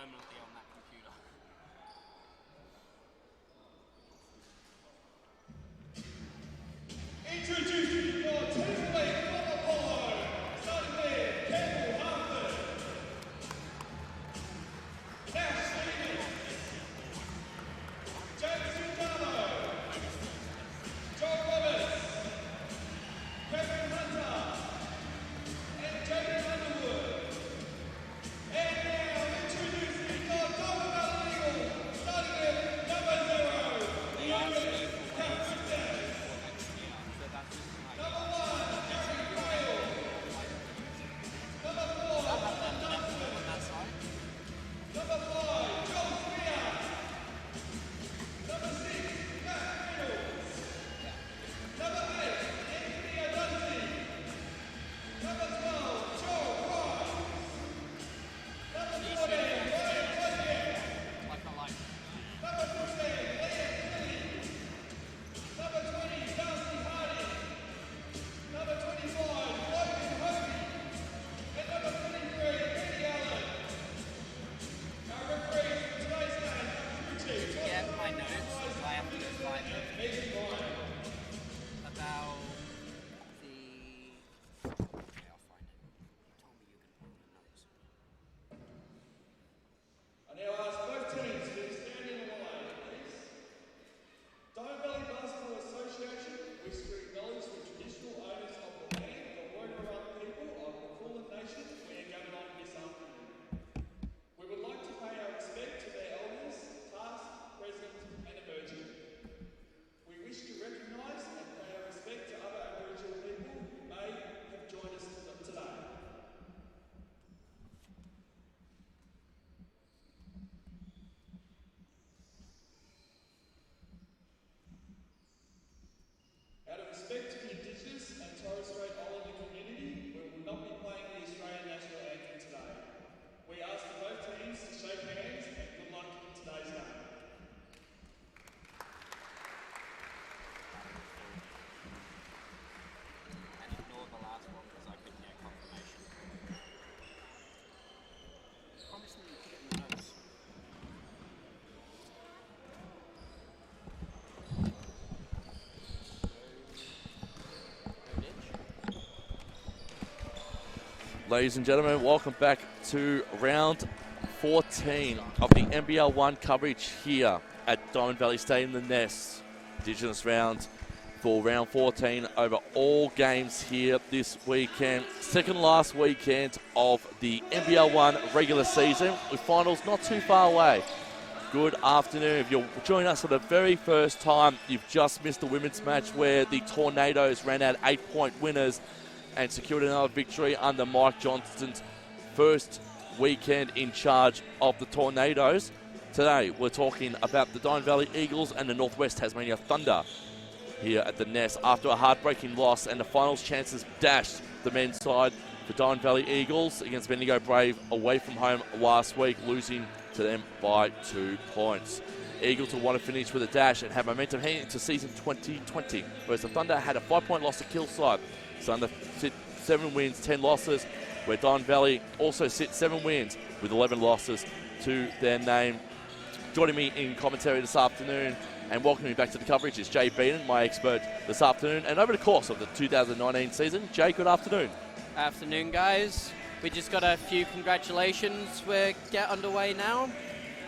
permanently on that computer. Introducing your Tasmania Football Polo, starting with Campbell Hartford, Nash Stevens, James Giordano, John Roberts, Kevin Hunter, and Jaden Underwood. And now introducing your Golden Valley Eagles, starting with number 0, the youngest, Catherine Dash. Number 1, Gary Quayle. Number 4, Tom Dunstan. Number 5, John Spear. Number 6, Matt Reynolds. Number 8, Anthony O'Dunsey. Number 12, Joel Price. Number 14, Ryan Kodiak. Number 15, Liam Kelly. Number 20, Darcy Harding. Number 25, Logan Hovey. And number 23, Eddie Allen. Our referees for today's game are crew chief. Yeah, my notes. I have to go find them. Megan Ryan. About the... Okay, I'll find it. You told me you were going to put the notes. I now ask both teams to stand in the line, please. Don Valley Basketball Association wish to acknowledge the traditional owners of the land, the Wurundjeri people of the Kulin Nation we are gathered on this afternoon. We would like to pay our respect to their elders, past, present and emerging. We wish to recognise and pay our respect to other Aboriginal people who may have joined us today. Out of respect to the Indigenous and Torres Strait Islander community, we will not be playing the Australian National Anthem today. We ask for both teams to shake hands and good luck in today's game. And ignore the last one because I couldn't get confirmation. Promise me you put it in the notes. Ladies and gentlemen, welcome back to round 14 of the NBL1 coverage here at Diamond Valley Stadium, the Nest. Indigenous round for round 14 over all games here this weekend. Second last weekend of the NBL1 regular season with finals not too far away. Good afternoon. If you're joining us for the very first time, you've just missed the women's match where the Tornadoes ran out 8-point winners and secured another victory under Mike Johnston's first weekend in charge of the Tornadoes. Today, we're talking about the Diamond Valley Eagles and the Northwest Tasmania Thunder here at the Nest after a heartbreaking loss, and the finals chances dashed the men's side for Diamond Valley Eagles against Bendigo Brave away from home last week, losing to them by 2 points. Eagles will want to finish with a dash and have momentum heading into season 2020, whereas the Thunder had a 5-point loss to Kilsyde. Thunder sit 7 wins, 10 losses, where Diamond Valley also sit 7 wins with 11 losses to their name. Joining me in commentary this afternoon and welcoming me back to the coverage is Jay Beaton, my expert this afternoon, and over the course of the 2019 season. Jay, good afternoon. Afternoon, guys. We just got a few congratulations. We'll get underway now.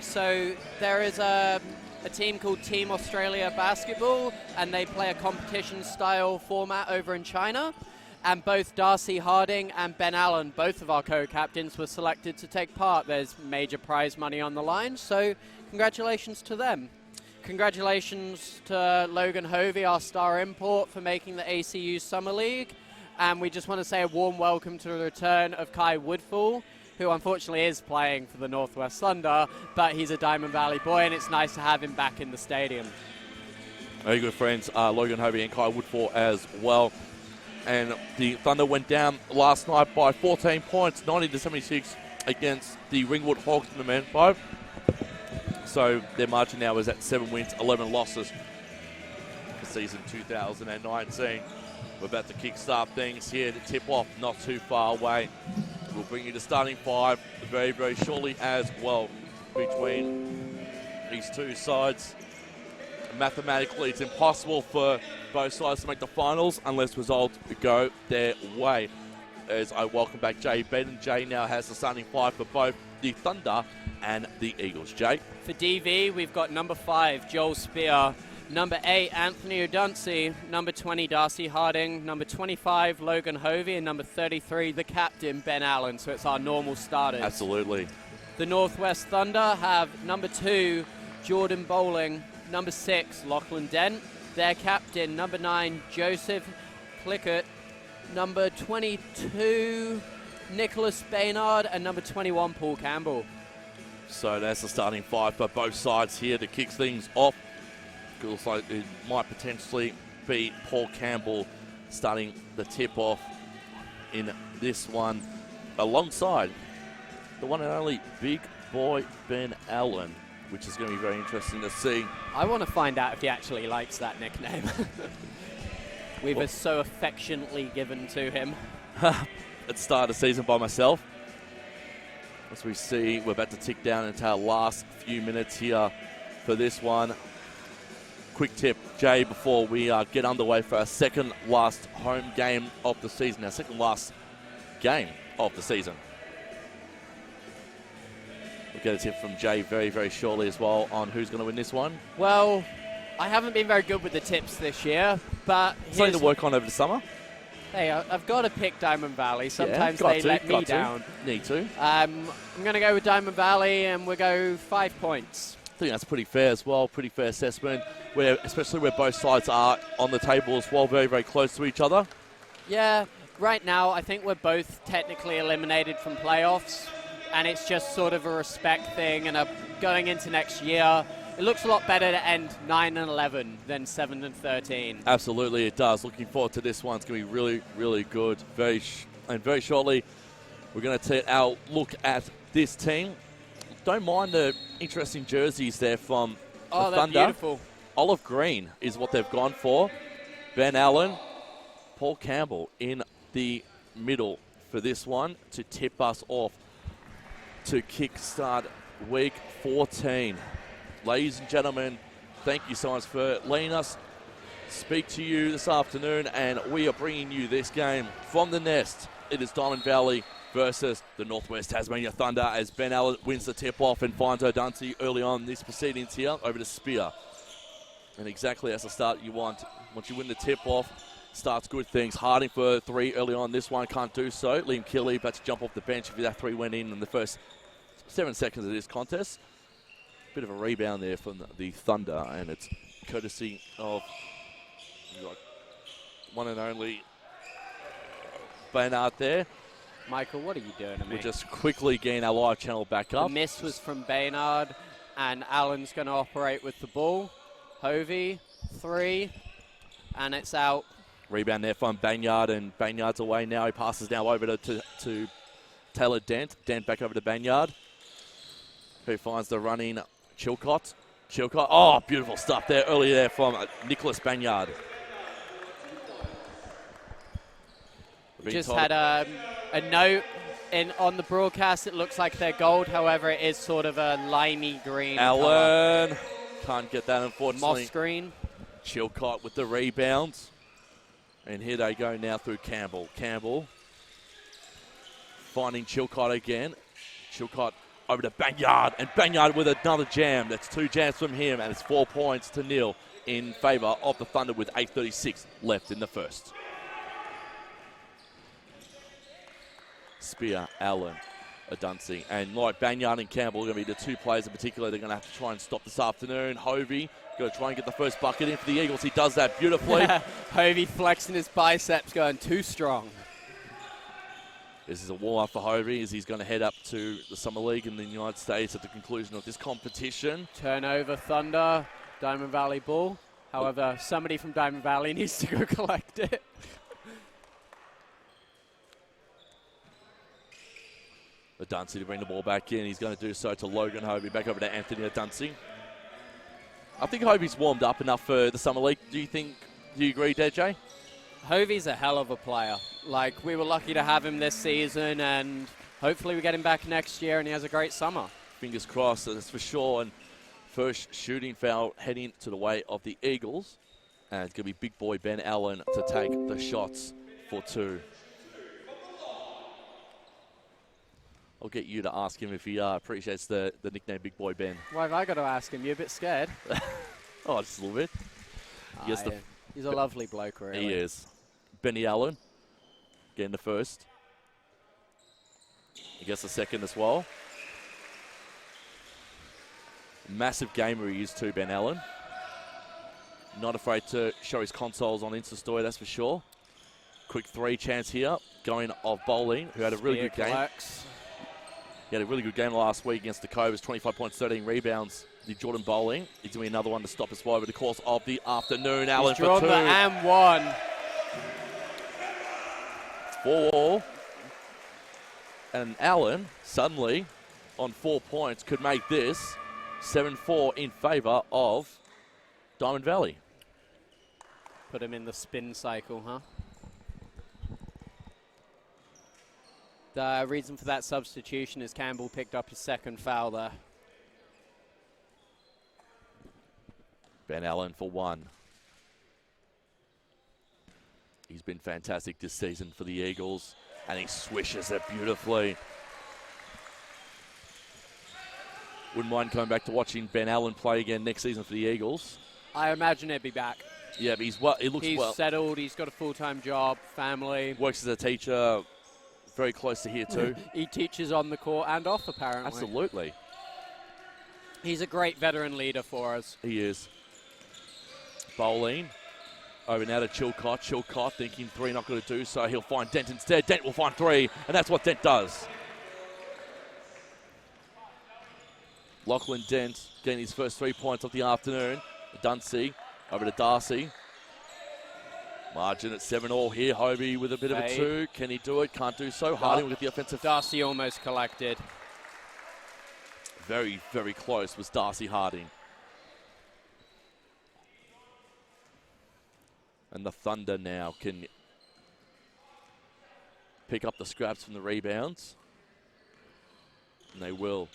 So there is a team called Team Australia Basketball, and they play a competition-style format over in China. And both Darcy Harding and Ben Allen, both of our co-captains, were selected to take part. There's major prize money on the line, so congratulations to them. Congratulations to Logan Hovey, our star import, for making the ACU Summer League. And we just want to say a warm welcome to the return of Kai Woodfall, who unfortunately is playing for the Northwest Thunder, but he's a Diamond Valley boy, and it's nice to have him back in the stadium. Very good friends, Logan Hovey and Kai Woodfall as well. And the Thunder went down last night by 14 points, 90-76 against the Ringwood Hawks in the men's five. So their margin now is at 7 wins, 11 losses for season 2019. We're about to kickstart things here. The tip-off not too far away. We'll bring you the starting five very, very shortly as well. between these two sides. Mathematically, it's impossible for both sides to make the finals unless results go their way. As I welcome back Jay Benton. Jay now has the starting five for both the Thunder and the Eagles. Jay? For DV, we've got number 5, Joel Spear. Number 8, Anthony O'Dunsey. Number 20, Darcy Harding. Number 25, Logan Hovey. And number 33, the captain, Ben Allen. So it's our normal starters. Absolutely. The Northwest Thunder have number 2, Jordan Bowling. Number 6, Lachlan Dent. Their captain, number 9, Joseph Plickett. Number 22, Nicholas Baynard. And number 21, Paul Campbell. So that's the starting five for both sides here to kick things off. It looks like it might potentially be Paul Campbell starting the tip-off in this one alongside the one and only big boy Ben Allen, which is going to be very interesting to see. I want to find out if he actually likes that nickname. We've so affectionately given to him. At the start of the season by myself. As we see, we're about to tick down into our last few minutes here for this one. Quick tip, Jay, before we get underway for our second last home game of the season, our second last game of the season. We'll get a tip from Jay very, very shortly as well on who's going to win this one. Well, I haven't been very good with the tips this year, but Something to work on over the summer. Hey, I've got to pick Diamond Valley. Sometimes yeah, they let me down. Need to. I'm going to go with Diamond Valley, and we'll go 5 points. I think that's pretty fair as well, pretty fair assessment, especially where both sides are on the table as well, very, very close to each other. Yeah, right now I think we're both technically eliminated from playoffs, and it's just sort of a respect thing, and going into next year, it looks a lot better to end 9-11 than 7-13. Absolutely, it does. Looking forward to this one. It's going to be really, really good. Very shortly, we're going to take our look at this team. Don't mind the interesting jerseys there from the Thunder. Oh, they're beautiful. Olive green is what they've gone for. Ben Allen, Paul Campbell in the middle for this one to tip us off to kickstart week 14. Ladies and gentlemen, thank you so much for letting us speak to you this afternoon, and we are bringing you this game from the nest. It is Diamond Valley versus the Northwest Tasmania Thunder as Ben Allen wins the tip-off and finds O'Dunsey early on these proceedings here over to Spear. And exactly as the start you want. Once you win the tip-off, starts good things. Harding for 3 early on. This one can't do so. Liam Kelly about to jump off the bench if that 3 went in the first 7 seconds of this contest. Bit of a rebound there from the Thunder, and it's courtesy of one and only Baynard there. Michael, what are you doing to me? We'll just quickly gain our live channel back up. The miss was from Baynard, and Allen's going to operate with the ball. Hovey, 3, and it's out. Rebound there from Banyard, and Banyard's away now. He passes now over to Taylor Dent. Dent back over to Banyard, who finds the running Chilcott. Oh, beautiful stuff there early there from Nicholas Banyard. Just had a note on the broadcast. It looks like they're gold. However, it is sort of a limey green. Allen can't get that, unfortunately. Moss green. Chilcott with the rebound. And here they go now through Campbell. Campbell finding Chilcott again. Chilcott over to Banyard. And Banyard with another jam. That's 2 jams from him. And it's 4 points to nil in favour of the Thunder with 8:36 left in the first. Spear, Allen, O'Dunsey. And like Banyard and Campbell are going to be the 2 players in particular they're going to have to try and stop this afternoon. Hovey going to try and get the first bucket in for the Eagles. He does that beautifully. Hovey flexing his biceps, going too strong. This is a warm-up for Hovey as he's going to head up to the Summer League in the United States at the conclusion of this competition. Turnover, Thunder, Diamond Valley ball. However, somebody from Diamond Valley needs to go collect it. O'Dunsey to bring the ball back in. He's going to do so to Logan Hovey. Back over to Anthony O'Dunsey. I think Hovey's warmed up enough for the Summer League. Do you agree, DJ? Hovey's a hell of a player. Like, we were lucky to have him this season, and hopefully we get him back next year and he has a great summer. fingers crossed, that's for sure. And first shooting foul heading to the way of the Eagles. And it's going to be big boy Ben Allen to take the shots for 2. I'll get you to ask him if he appreciates the nickname Big Boy Ben. Why have I got to ask him? You're a bit scared. Oh, just a little bit. Yeah. He's a lovely bloke, really. He is. Benny Allen getting the first. He gets the second as well. Massive gamer he is too, Ben Allen. Not afraid to show his consoles on Insta Story, that's for sure. Quick 3 chance here, going of Bowling, who had a really good game. He had a really good game last week against the Cobras, 25 points, 13 rebounds. The Jordan Bowling, he's doing another one to stop us over the course of the afternoon. Allen for 2. And 1. 4. And Allen, suddenly, on 4 points, could make this 7-4 in favour of Diamond Valley. Put him in the spin cycle, huh? The reason for that substitution is Campbell picked up his second foul there. Ben Allen for 1. He's been fantastic this season for the Eagles, and he swishes it beautifully. Wouldn't mind coming back to watching Ben Allen play again next season for the Eagles. I imagine he'd be back. Yeah, but he's settled, he's got a full-time job, family. Works as a teacher, very close to here too. He teaches on the court and off, apparently. Absolutely. He's a great veteran leader for us. He is. Bowling. Over now to Chilcott. Chilcott thinking 3 not going to do so. He'll find Dent instead. Dent will find 3, and that's what Dent does. Lachlan Dent getting his first 3 points of the afternoon. Dunsey over to Darcy. Margin at 7-all here. Hobie with a bit of a 2. Can he do it? Can't do so. Harding will get the offensive. Darcy almost collected. Very, very close was Darcy Harding. And the Thunder now can pick up the scraps from the rebounds. And they will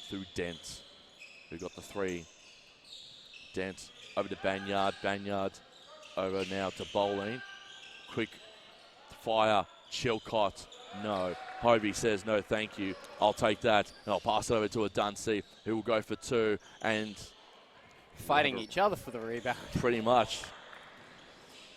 through Dent, who got the 3. Dent over to Banyard. Banyard over now to Bowling. Quick fire. Chilcott. No. Hobie says no, thank you. I'll take that. And I'll pass it over to a Dunsey, who will go for 2. And fighting each other for the rebound. Pretty much.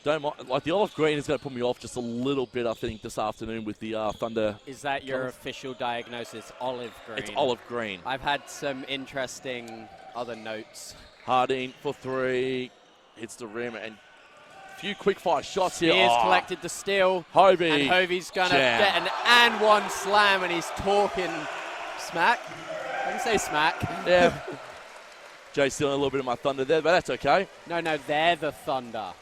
Don't mind, like the olive green is going to put me off just a little bit, I think, this afternoon with the Thunder. Is that your official diagnosis, olive green? It's olive green. I've had some interesting other notes. Harding for 3, hits the rim, and a few quick fire shots here. Spears collected the steal. Hobie. And Hobie's going to get an and 1 slam, and he's talking smack. I can say smack. Yeah. Jay's stealing a little bit of my thunder there, but that's okay. No, they're the Thunder.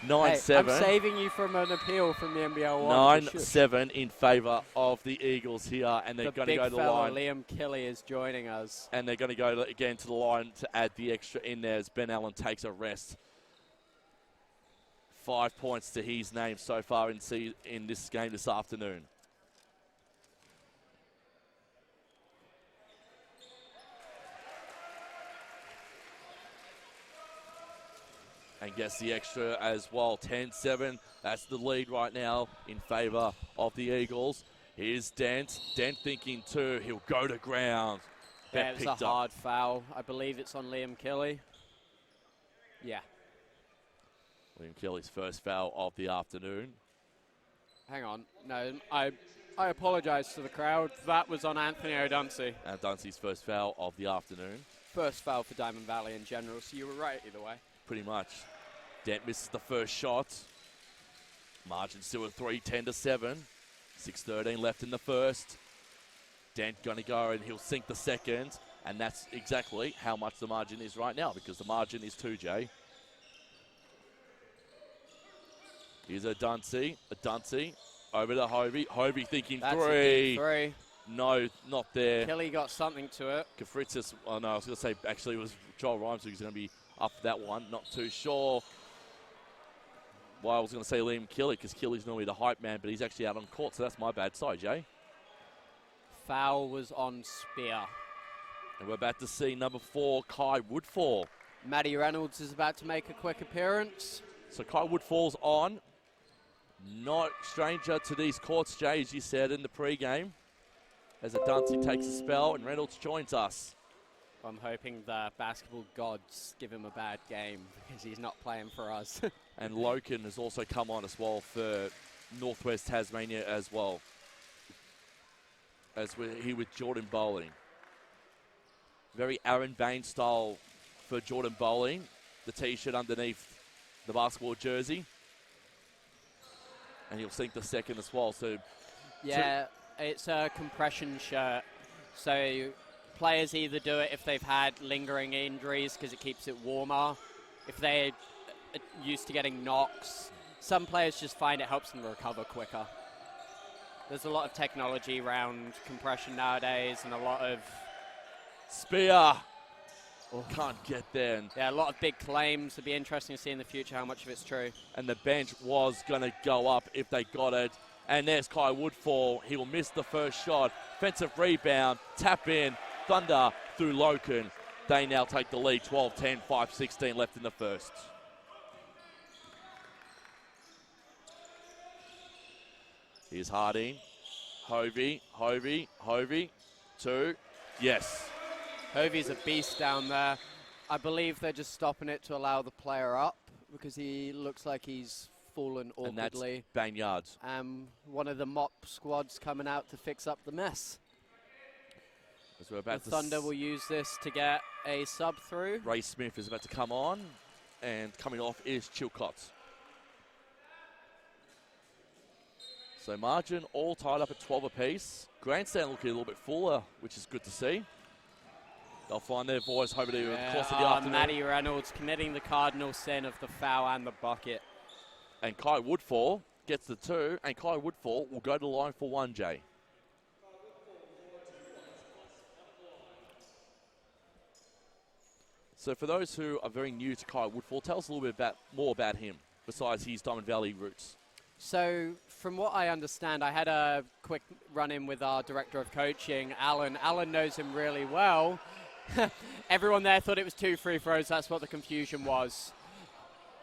9-7. Hey, I'm saving you from an appeal from the NBL1. 9-7 in favour of the Eagles here, and they're going to go to the line. Liam Kelly is joining us. And they're going to go again to the line to add the extra in there as Ben Allen takes a rest. 5 points to his name so far in this game this afternoon. And gets the extra as well. 10-7. That's the lead right now in favour of the Eagles. Here's Dent. Dent thinking 2. He'll go to ground. Yeah, it was a hard foul. I believe it's on Liam Kelly. Yeah. Liam Kelly's first foul of the afternoon. Hang on. No, I apologise to the crowd. That was on Anthony O'Dunsey. And Dunsey's first foul of the afternoon. First foul for Diamond Valley in general, so you were right either way. Pretty much. Dent misses the first shot. Margin still at 3, 10-7. 6:13 left in the first. Dent going to go and he'll sink the second. And that's exactly how much the margin is right now, because the margin is 2, Jay. Here's a Dunsey. Over to Hobie. Hobie thinking that's 3. No, not there. Kelly got something to it. Kafritzis, oh no, I was going to say actually it was Joel Rhymes who's going to be up for that one. Not too sure why I was going to say Liam Kelly, because Kelly's normally the hype man, but he's actually out on court, so that's my bad. Sorry, Jay. foul was on Spear. And we're about to see number 4, Kai Woodfall. Matty Reynolds is about to make a quick appearance. So Kai Woodfall's on. Not stranger to these courts, Jay, as you said in the pre-game. As Adansi takes a spell and Reynolds joins us. I'm hoping the basketball gods give him a bad game because he's not playing for us. And Loken has also come on as well for Northwest Tasmania as well. As we're here with Jordan Bowling. Very Aaron Bain style for Jordan Bowling. The t-shirt underneath the basketball jersey. And he'll sink the second as well. So yeah, it's a compression shirt. So players either do it if they've had lingering injuries because it keeps it warmer. If they're used to getting knocks. Some players just find it helps them recover quicker. There's a lot of technology around compression nowadays and a lot of... Spear. Can't get there. And yeah, a lot of big claims. It'll be interesting to see in the future how much of it's true. And the bench was going to go up if they got it. And there's Kai Woodfall. He will miss the first shot. Offensive rebound. Tap in. Thunder through Loken. They now take the lead. 12-10, 5-16 left in the first. Here's Harding. Hovey. 2. Yes. Hovey's a beast down there. I believe they're just stopping it to allow the player up because he looks like he's fallen awkwardly. And that's Banyard. One of the mop squads coming out to fix up the mess. As we're about the Thunder will use this to get a sub through. Ray Smith is about to come on, and coming off is Chilcott. So margin all tied up at 12 apiece. Grandstand looking a little bit fuller, which is good to see. They'll find their voice hopefully over the course of the afternoon. Matty Reynolds committing the cardinal sin of the foul and the bucket. And Kai Woodfall gets the 2, and Kai Woodfall will go to the line for 1, Jay. So for those who are very new to Kai Woodfall, tell us a little bit more about him, besides his Diamond Valley roots. So from what I understand, I had a quick run-in with our director of coaching, Alan. Alan knows him really well. Everyone there thought it was 2 free throws. That's what the confusion was.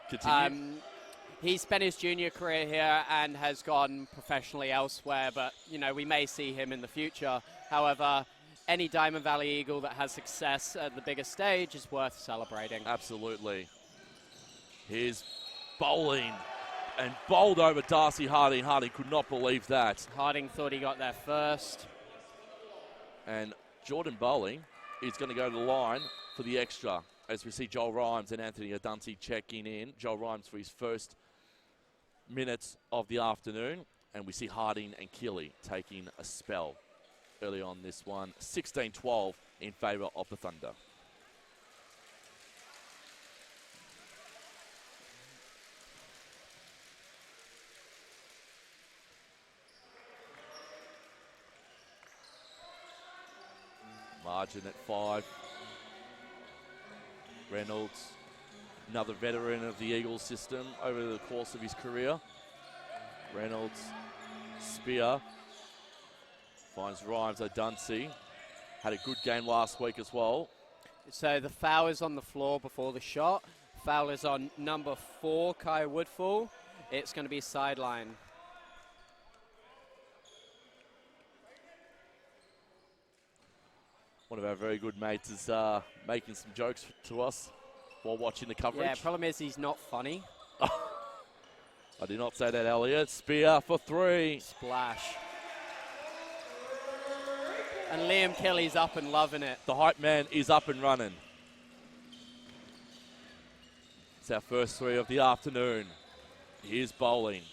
Continue. He spent his junior career here and has gone professionally elsewhere, but, you know, we may see him in the future. However, any Diamond Valley Eagle that has success at the biggest stage is worth celebrating. Absolutely. Here's Bowling. And bowled over Darcy Harding. Harding could not believe that. Harding thought he got there first. And Jordan Bowling is going to go to the line for the extra. As we see Joel Rhymes and Anthony Adunsi checking in. Joel Rhymes for his first minutes of the afternoon. And we see Harding and Keeley taking a spell early on this one. 16-12 in favour of the Thunder. Margin at 5. Reynolds, another veteran of the Eagles system over the course of his career. Reynolds, Spear, finds Rhymes Adunsi. Had a good game last week as well. So the foul is on the floor before the shot. Foul is on number 4, Kai Woodfall. It's going to be sideline. One of our very good mates is making some jokes to us while watching the coverage. Yeah, problem is he's not funny. I did not say that, Elliot. Spear for 3. Splash. And Liam Kelly's up and loving it. The hype man is up and running. It's our first 3 of the afternoon. Here's Bowling.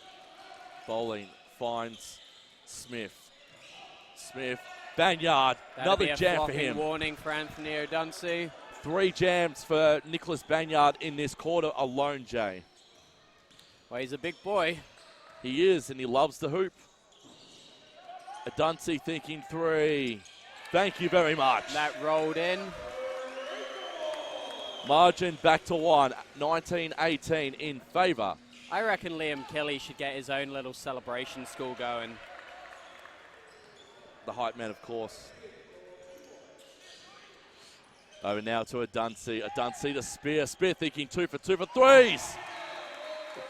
Bowling finds Smith. Smith. Banyard, another jam for him. Warning for Anthony Adunsi. 3 jams for Nicholas Banyard in this quarter alone, Jay. Well, he's a big boy. He is, and he loves the hoop. Adunsi thinking 3. Thank you very much. That rolled in. Margin back to 1, 19-18 in favour. I reckon Liam Kelly should get his own little celebration school going. the hype man, of course. Over now to a Dunsey. A Dunsey to Spear. Spear thinking 2 for 2 for threes.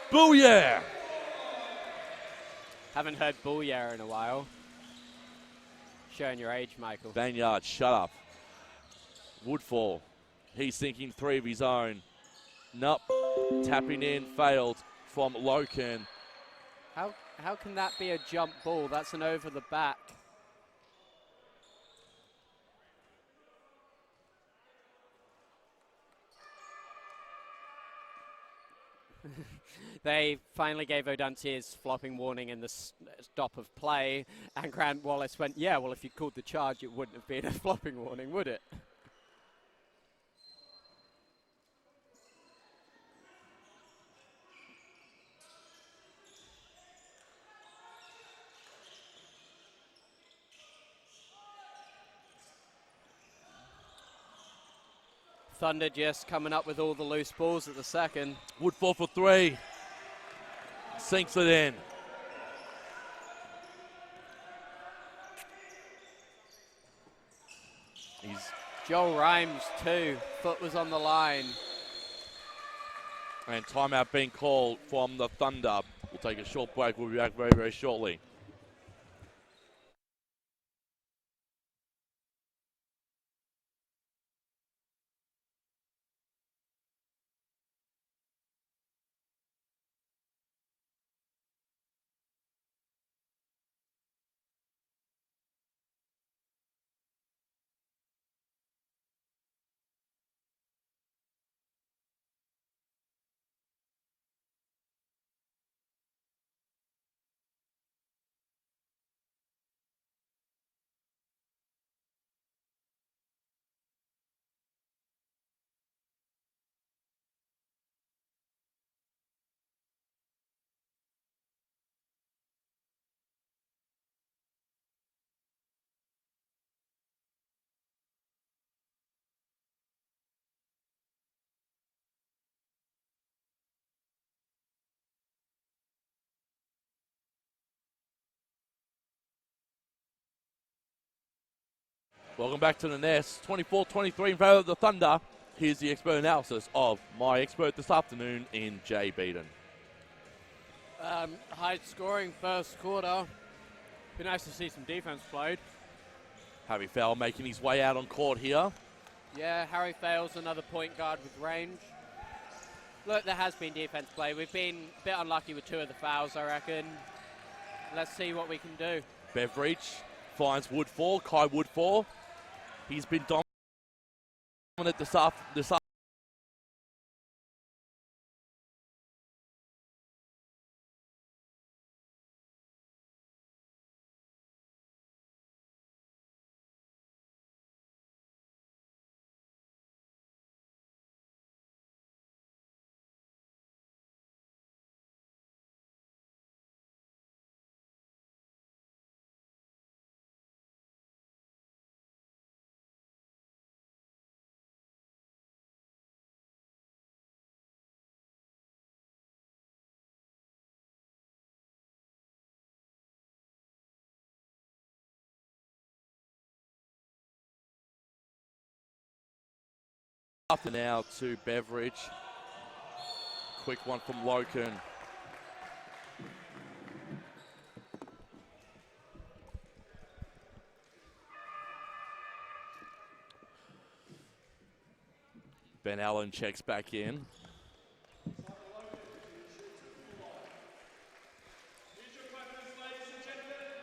Booyah! Haven't heard booyah in a while. Showing your age, Michael. Banyard, shut up. Woodfall. He's thinking 3 of his own. Nope. Tapping in, failed from Loken. How can that be a jump ball? That's an over the back. They finally gave O'Dunty his flopping warning in the stop of play, and Grant Wallace went, yeah, well, if you called the charge, it wouldn't have been a flopping warning, would it? Thunder just coming up with all the loose balls at the second. Woodfall for 3. Sinks it in. Joel Rhymes too. Foot was on the line. And timeout being called from the Thunder. We'll take a short break. We'll be back very, very shortly. Welcome back to the Nest. 24-23 in favour of the Thunder. Here's the expert analysis of my expert this afternoon in Jay Beaton. High scoring first quarter. Be nice to see some defense played. Harry Fowler making his way out on court here. Yeah, Harry Fales, another point guard with range. Look, there has been defense play. We've been a bit unlucky with 2 of the fouls, I reckon. Let's see what we can do. Beveridge finds Woodfall, Kai Woodfall. He's been dominant this afternoon. Now to Beveridge. Quick one from Loken. Ben Allen checks back in.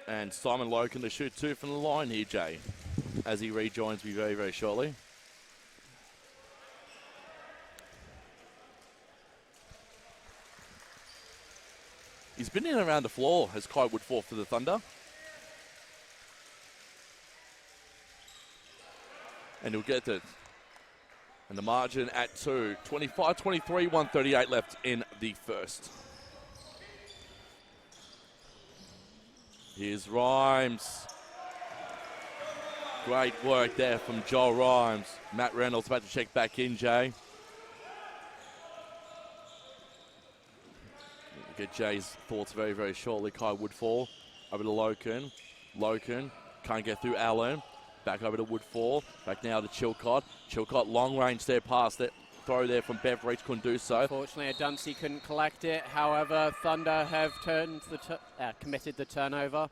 And Simon Loken to shoot 2 from the line here, Jay, as he rejoins me very, very shortly. He's been in and around the floor as Kai Woodfall for the Thunder. And he'll get it. And the margin at 2. 25-23, 1:38 left in the first. Here's Rhymes. Great work there from Joel Rhymes. Matt Reynolds about to check back in, Jay. Get Jay's thoughts very, very shortly. Kai Woodfall over to Loken. Loken Can't get through Allen. Back over to Woodfall. Back now to Chilcott. Chilcott, long range there pass. That throw there from Beveridge couldn't do so. Unfortunately, Dunsey couldn't collect it. However, Thunder have committed the turnover.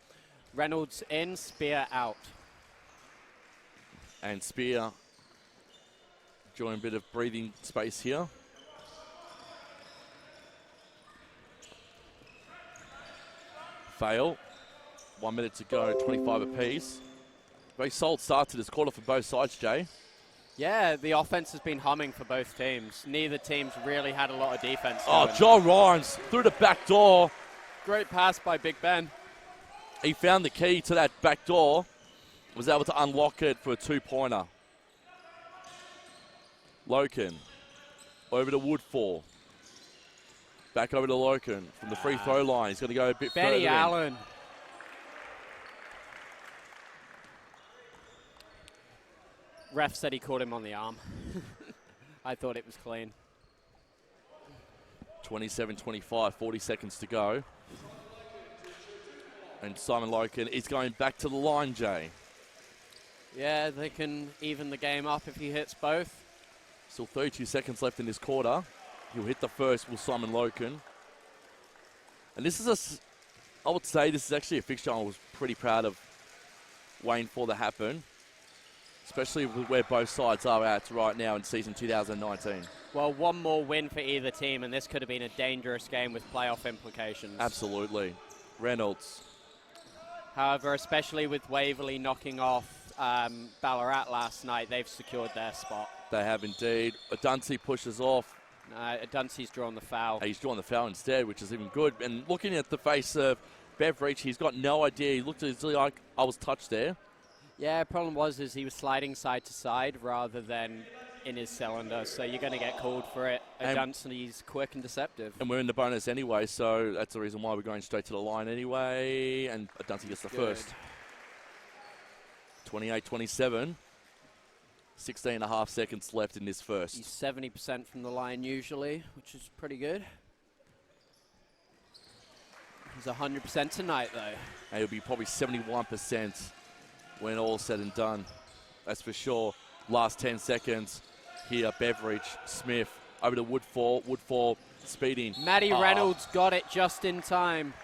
Reynolds in, Spear out. And Spear enjoying a bit of breathing space here. Fail. 1 minute to go, 25 apiece. Very solid start to this quarter for both sides, Jay. Yeah, the offense has been humming for both teams. Neither team's really had a lot of defense. Oh, John Rhymes through the back door. Great pass by Big Ben. He found the key to that back door. Was able to unlock it for a two-pointer. Loken over to Woodfall. Back over to Loken from the free throw line. He's going to go a bit further Benny in. Allen. Ref said he caught him on the arm. I thought it was clean. 27-25, 40 seconds to go. And Simon Loken is going back to the line, Jay. Yeah, they can even the game up if he hits both. Still 32 seconds left in this quarter. He'll hit the first, will Simon Loken. And this is I would say this is actually a fixture I was pretty proud of waiting for to happen, especially with where both sides are at right now in season 2019. Well, one more win for either team, and this could have been a dangerous game with playoff implications. Absolutely. Reynolds. However, especially with Waverley knocking off Ballarat last night, they've secured their spot. They have indeed. Dunsey pushes off. Dunsey's drawn the foul. He's drawn the foul instead, which is even good. And looking at the face of Beveridge, he's got no idea. He looked as like I was touched there. Yeah, problem was he was sliding side to side rather than in his cylinder, so you're going to get called for it. Dunsey's quick and deceptive. And we're in the bonus anyway, so that's the reason why we're going straight to the line anyway. And Dunsey gets the first. 28-27. 16 and a half seconds left in this first. He's 70% from the line usually, which is pretty good. He's 100% tonight, though. And he'll be probably 71% when all's said and done. That's for sure. Last 10 seconds here, Beveridge, Smith, over to Woodfall. Woodfall speeding. Matty Reynolds got it just in time.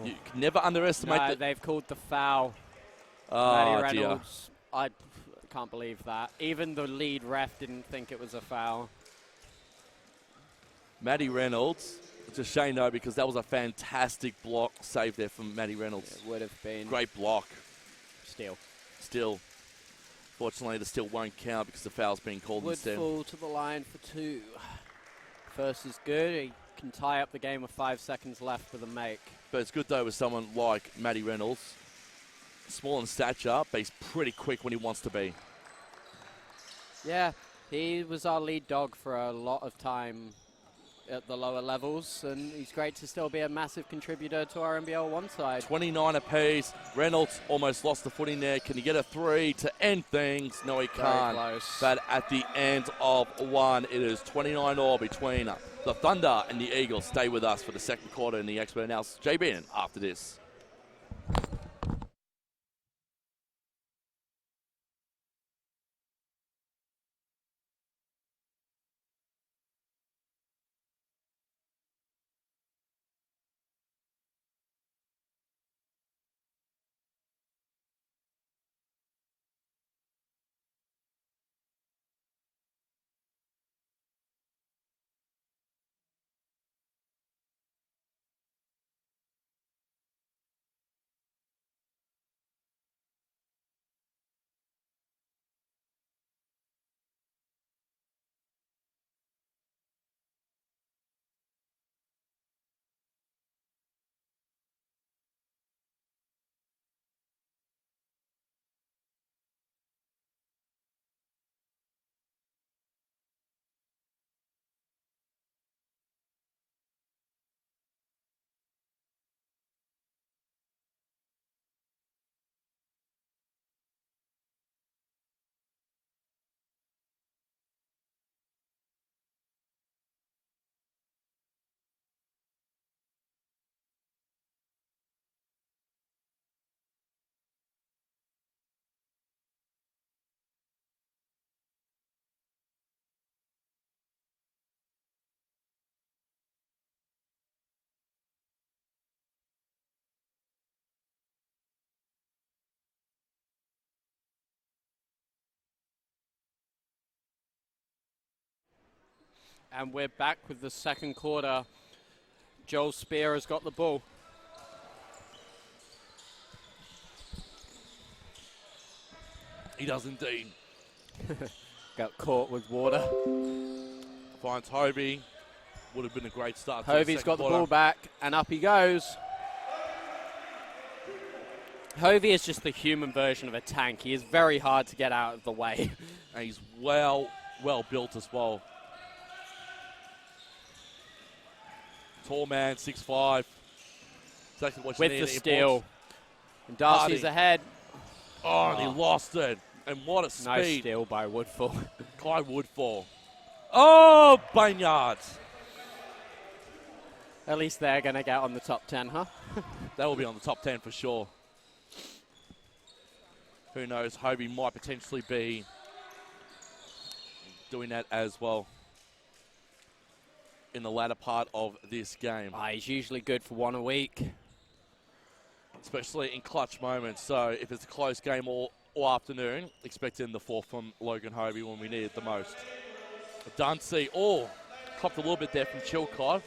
You can never underestimate No, they've called the foul. Oh, Matty Reynolds. Dear. I can't believe that. Even the lead ref didn't think it was a foul. Matty Reynolds. It's a shame, though, because that was a fantastic block save there from Matty Reynolds. It would have been. Great block. Still. Fortunately, the still won't count because the foul's being called instead. Woodfall to the line for two. First is good. He can tie up the game with 5 seconds left with a make. But it's good, though, with someone like Matty Reynolds. Small in stature, but he's pretty quick when he wants to be. Yeah, he was our lead dog for a lot of time at the lower levels, and he's great to still be a massive contributor to our NBL1 side. 29 apiece. Reynolds almost lost the footing there. Can he get a three to end things? No, he can't. Very close. But at the end of one, it is 29 all between the Thunder and the Eagles. Stay with us for the second quarter in the expert analysis. JB after this. And we're back with the second quarter. Joel Spear has got the ball. He does indeed. Got caught with water. Finds Hovey. Would have been a great start. Hovey's got the ball back, and up he goes. Hovey is just the human version of a tank. He is very hard to get out of the way. And he's well built as well. Tall man, 6'5". Exactly what you With need the at steal. airports. And Darcy's Harding. ahead. Oh, and he lost it. And what a speed. Nice steal by Woodfall. Kai Woodfall. Oh, Bainyard. At least they're going to get on the top 10, huh? That will be on the top 10 for sure. Who knows, Hovey might potentially be doing that as well in the latter part of this game. He's usually good for one a week. Especially in clutch moments. So if it's a close game all afternoon, expect him the fourth from Logan Hovey when we need it the most. Dunsey, copped a little bit there from Chilcott.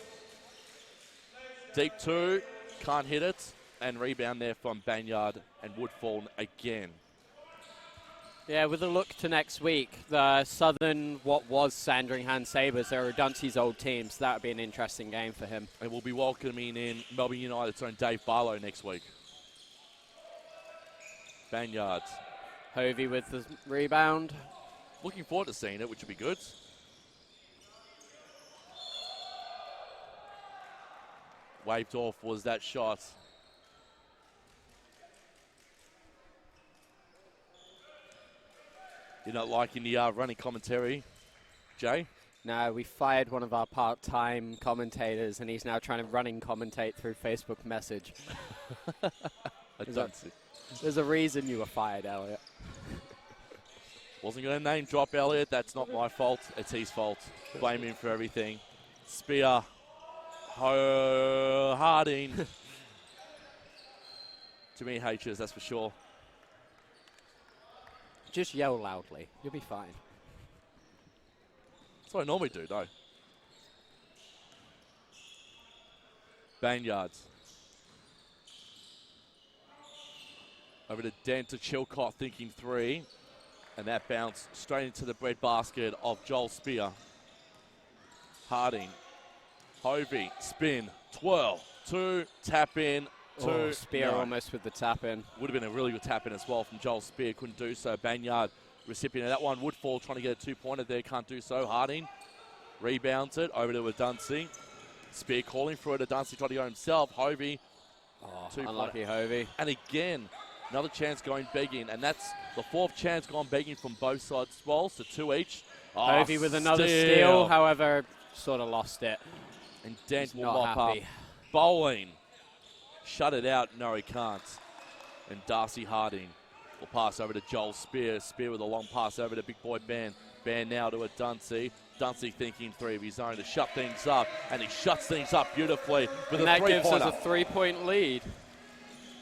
Deep two, can't hit it. And rebound there from Banyard and Woodfall again. Yeah, with a look to next week, the Southern, what was Sandringham Sabres, they're Dunsey's old team, so that would be an interesting game for him. And we'll be welcoming in Melbourne United's own Dave Barlow next week. Banyard. Hovey with the rebound. Looking forward to seeing it, which would be good. Waved off was that shot. You're not liking the running commentary, Jay? No, we fired one of our part-time commentators, and he's now trying to running commentate through Facebook message. There's a reason you were fired, Elliot. Wasn't going to name drop Elliot. That's not my fault. It's his fault. Blame him for everything. Spear. Harding. Too many H's, that's for sure. Just yell loudly. You'll be fine. That's what I normally do, though. Banyards. Over to Dent to Chilcott, thinking three. And that bounced straight into the breadbasket of Joel Spear. Harding. Hovey, spin, twirl, two, tap in, two. Spear almost with the tap in. Would have been a really good tap in as well from Joel Spear. Couldn't do so. Banyard, recipient of that one. Woodfall trying to get a two-pointer there. Can't do so. Harding rebounds it over to a Dunsey. Spear calling for it. A Dunsey trying to go himself. Hovey. Unlucky Hovey. And again, another chance going begging. And that's the fourth chance gone begging from both sides as well. So two each. Hovey with another steal. However, sort of lost it. And Dent will not mop happy. up. Bowling. Shut it out. No, he can't. And Darcy Harding will pass over to Joel Spear. Spear with a long pass over to big boy Ben. Ben now to a Dunsey. Dunsey thinking three of his own to shut things up. And he shuts things up beautifully with and a that gives three-pointer. us a three-point lead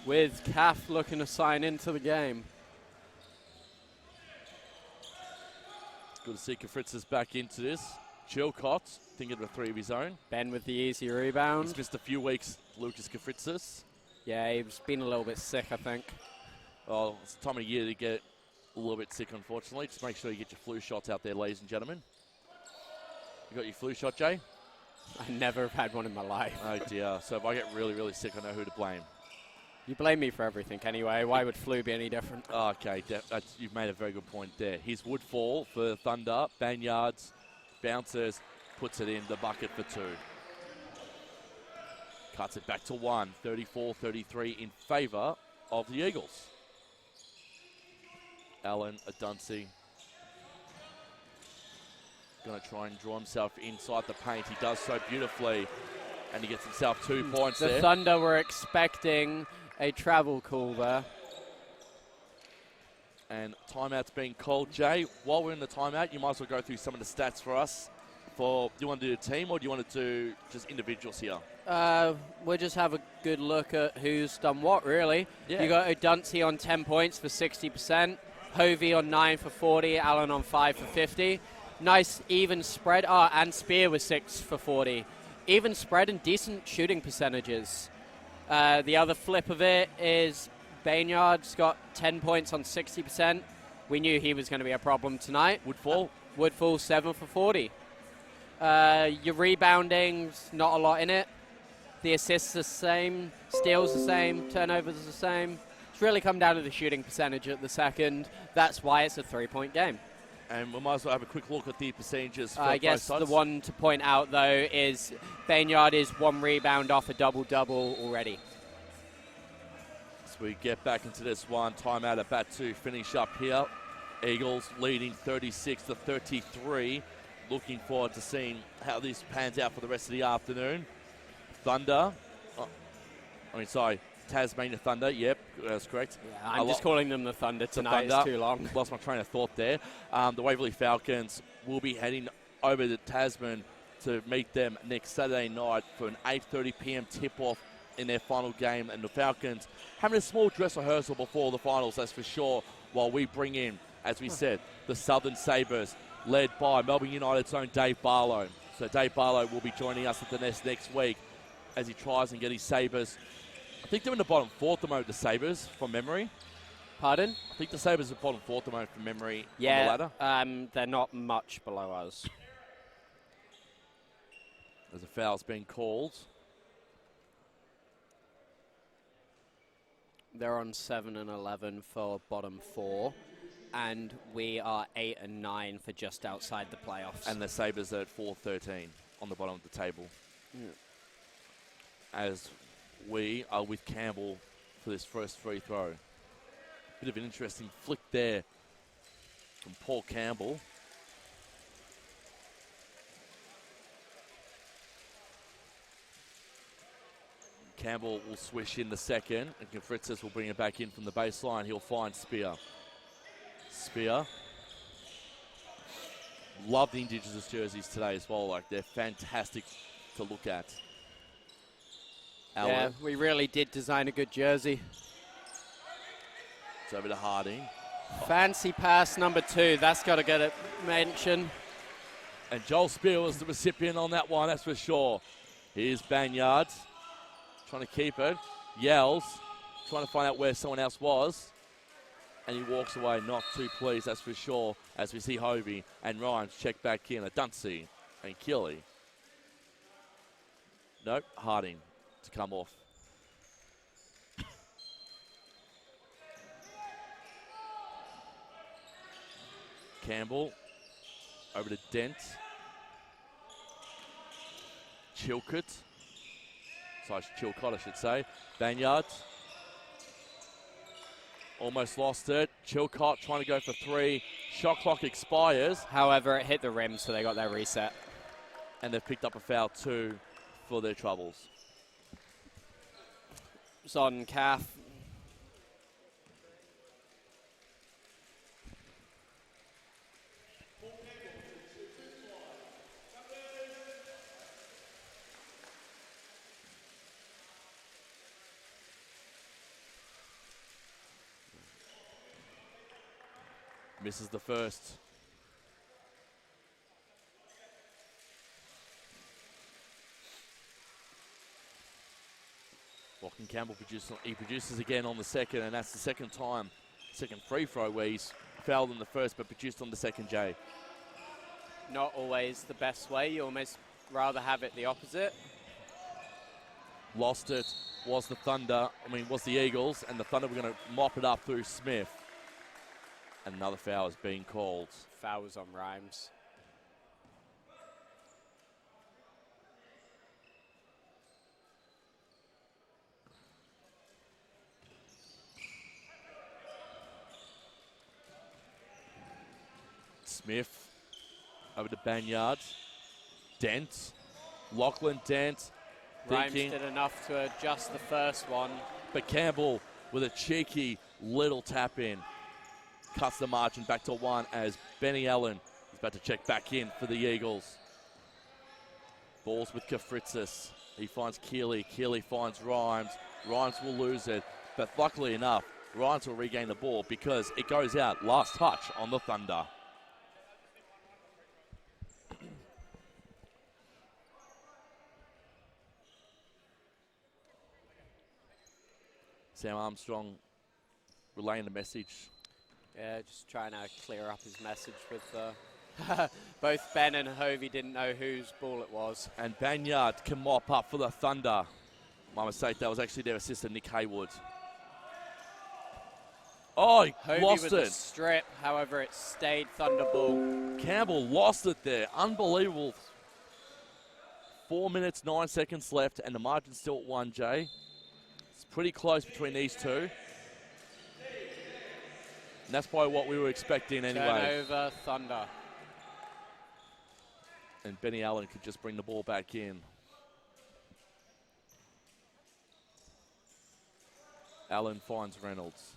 with Caff looking to sign into the game. Good to see Kafritzis back into this. Chilcott thinking of a three of his own. Ben with the easy rebound. He's missed a few weeks, Lucas Kafritzis. Yeah, he's been a little bit sick, I think. Well, it's the time of year to get a little bit sick, unfortunately. Just make sure you get your flu shots out there, ladies and gentlemen. You got your flu shot, Jay? I never have had one in my life. Oh, dear. So if I get really, really sick, I know who to blame. You blame me for everything anyway. Why would flu be any different? Okay, you've made a very good point there. His Woodfall for Thunder. Banyards, bounces, puts it in the bucket for two. Cuts it back to one. 34-33 in favour of the Eagles. Allen, Dunsey. Going to try and draw himself inside the paint. He does so beautifully. And he gets himself 2 points there. The Thunder were expecting a travel call there. And timeout's being called. Jay, while we're in the timeout, you might as well go through some of the stats for us. Do you want to do a team or do you want to do just individuals here? We'll just have a good look at who's done what, really. Yeah. You got Dunsey on 10 points for 60%, Hovey on 9 for 40, Allen on 5 for 50. Nice even spread. And Spear was 6 for 40. Even spread and decent shooting percentages. The other flip of it is Baynard's got 10 points on 60%. We knew he was going to be a problem tonight. Woodfall 7 for 40. Your rebounding's not a lot in it. The assists the same, steals the same, turnovers the same. It's really come down to the shooting percentage at the second. That's why it's a 3-point game. And we might as well have a quick look at the percentages for I guess both the sides. one to point out, though, is Baynard is 1 rebound off a double-double already. So we get back into this one. Timeout at bat 2. Finish up here. Eagles leading 36-33. Looking forward to seeing how this pans out for the rest of the afternoon. Tasmania Thunder. Yep, that's correct. Yeah, I'm just calling them the Thunder tonight. It's too long. Lost my train of thought there. The Waverley Falcons will be heading over to Tasman to meet them next Saturday night for an 8:30 p.m. tip-off in their final game. And the Falcons having a small dress rehearsal before the finals, that's for sure, while we bring in, as we said, the Southern Sabres, led by Melbourne United's own Dave Barlow. So Dave Barlow will be joining us at the Nest next week as he tries and get his Sabres. I think they're in the bottom 4th at the moment, the Sabres, from memory. Pardon? I think the Sabres are bottom 4th at the moment from memory on the ladder. They're not much below us. There's a foul's been called. They're on 7 and 11 for bottom 4. And we are 8 and 9 for just outside the playoffs. And the Sabres are at 4-13 on the bottom of the table. Yeah. As we are with Campbell for this first free throw. Bit of an interesting flick there from Paul Campbell. Campbell will swish in the second, and Kafritzis will bring it back in from the baseline. He'll find Spear. Spear. Love the Indigenous jerseys today as well. Like, they're fantastic to look at. Yeah, we really did design a good jersey. It's over to Harding. Fancy pass number 2. That's got to get a mention. And Joel Spear was the recipient on that one, that's for sure. Here's Banyard. Trying to keep it. Yells. Trying to find out where someone else was. And he walks away, not too pleased, that's for sure. As we see Hovey and Rhymes check back in. A Dunsey and Killy. Nope, Harding to come off. Campbell over to Dent. Chilcott. Sorry, Chilcott, I should say. Banyard. Almost lost it. Chilcott trying to go for 3. Shot clock expires. However, it hit the rim, so they got their reset. And they've picked up a foul too for their troubles. It's on Calf. Misses the first. Lachlan Campbell produces again on the second, and that's the second time, second free throw where he's fouled in the first but produced on the second, Jay. Not always the best way. You almost rather have it the opposite. Lost it was the Eagles, and the Thunder were going to mop it up through Smith. And another foul is being called. Foul was on Rhymes. Smith over to Banyard. Dent. Lachlan Dent. Rhymes did enough to adjust the first one. But Campbell with a cheeky little tap in. Cuts the margin back to 1 as Benny Allen is about to check back in for the Eagles. Balls with Kafritzis. He finds Keeley. Keeley finds Rhymes. Rhymes will lose it. But luckily enough, Rhymes will regain the ball because it goes out. Last touch on the Thunder. Sam Armstrong relaying the message. Yeah, just trying to clear up his message with both Ben and Hovey didn't know whose ball it was. And Banyard can mop up for the Thunder. My mistake, that was actually their assistant, Nick Haywood. Oh, he Hovey lost with it. the strip, however, it stayed Thunder ball. Campbell lost it there. Unbelievable. 4 minutes, 9 seconds left, and the margin's still at 1, Jay. It's pretty close between these two. And that's probably what we were expecting anyway. Turnover, Thunder. And Benny Allen could just bring the ball back in. Allen finds Reynolds.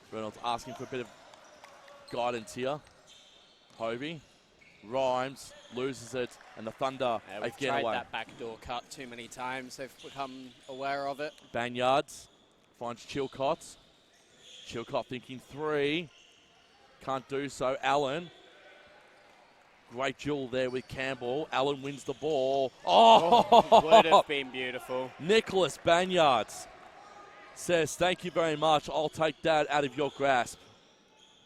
Reynolds asking for a bit of guidance here. Hovey. Rhymes, loses it, and the Thunder We've again tried away. that backdoor cut too many times. They've become aware of it. Banyards finds Chilcott. Chilcott thinking 3. Can't do so. Allen. Great duel there with Campbell. Allen wins the ball. Oh! Would have been beautiful. Nicholas Banyards says, thank you very much. I'll take that out of your grasp.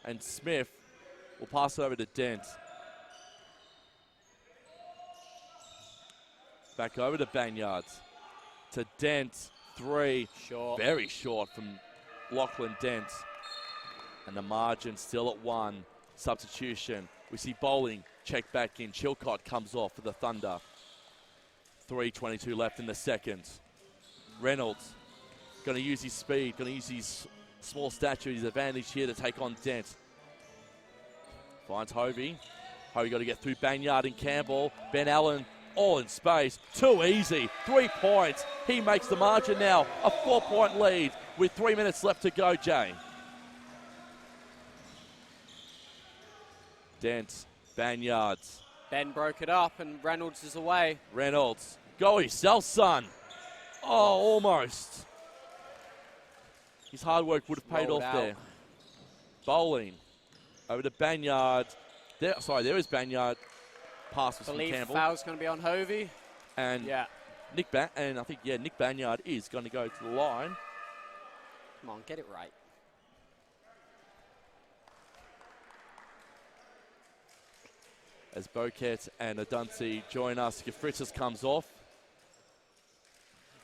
And Smith will pass it over to Dent. Back over to Banyards. To Dent. 3. Short. Very short from Lachlan Dent. And the margin still at 1. Substitution. We see Bowling check back in. Chilcott comes off for the Thunder. 3:22 left in the second. Reynolds going to use his speed, going to use his small stature, his advantage here to take on Dent. Finds Hovey. Hovey got to get through Banyard and Campbell. Ben Allen all in space. Too easy. 3 points. He makes the margin now. A 4-point lead with 3 minutes left to go, Jay. Dent, Banyards. Ben broke it up and Reynolds is away. Reynolds. Go yourself, son. Oh, almost. His hard work would have paid Rolled off out. there. Bowling. Over to Banyard. There is Banyard. Pass was I from believe Campbell. foul's going to be on Hovey. And Yeah. Nick Banyard is going to go to the line. Come on, get it right. As Boquet and Adunsi join us, Gefritzis comes off.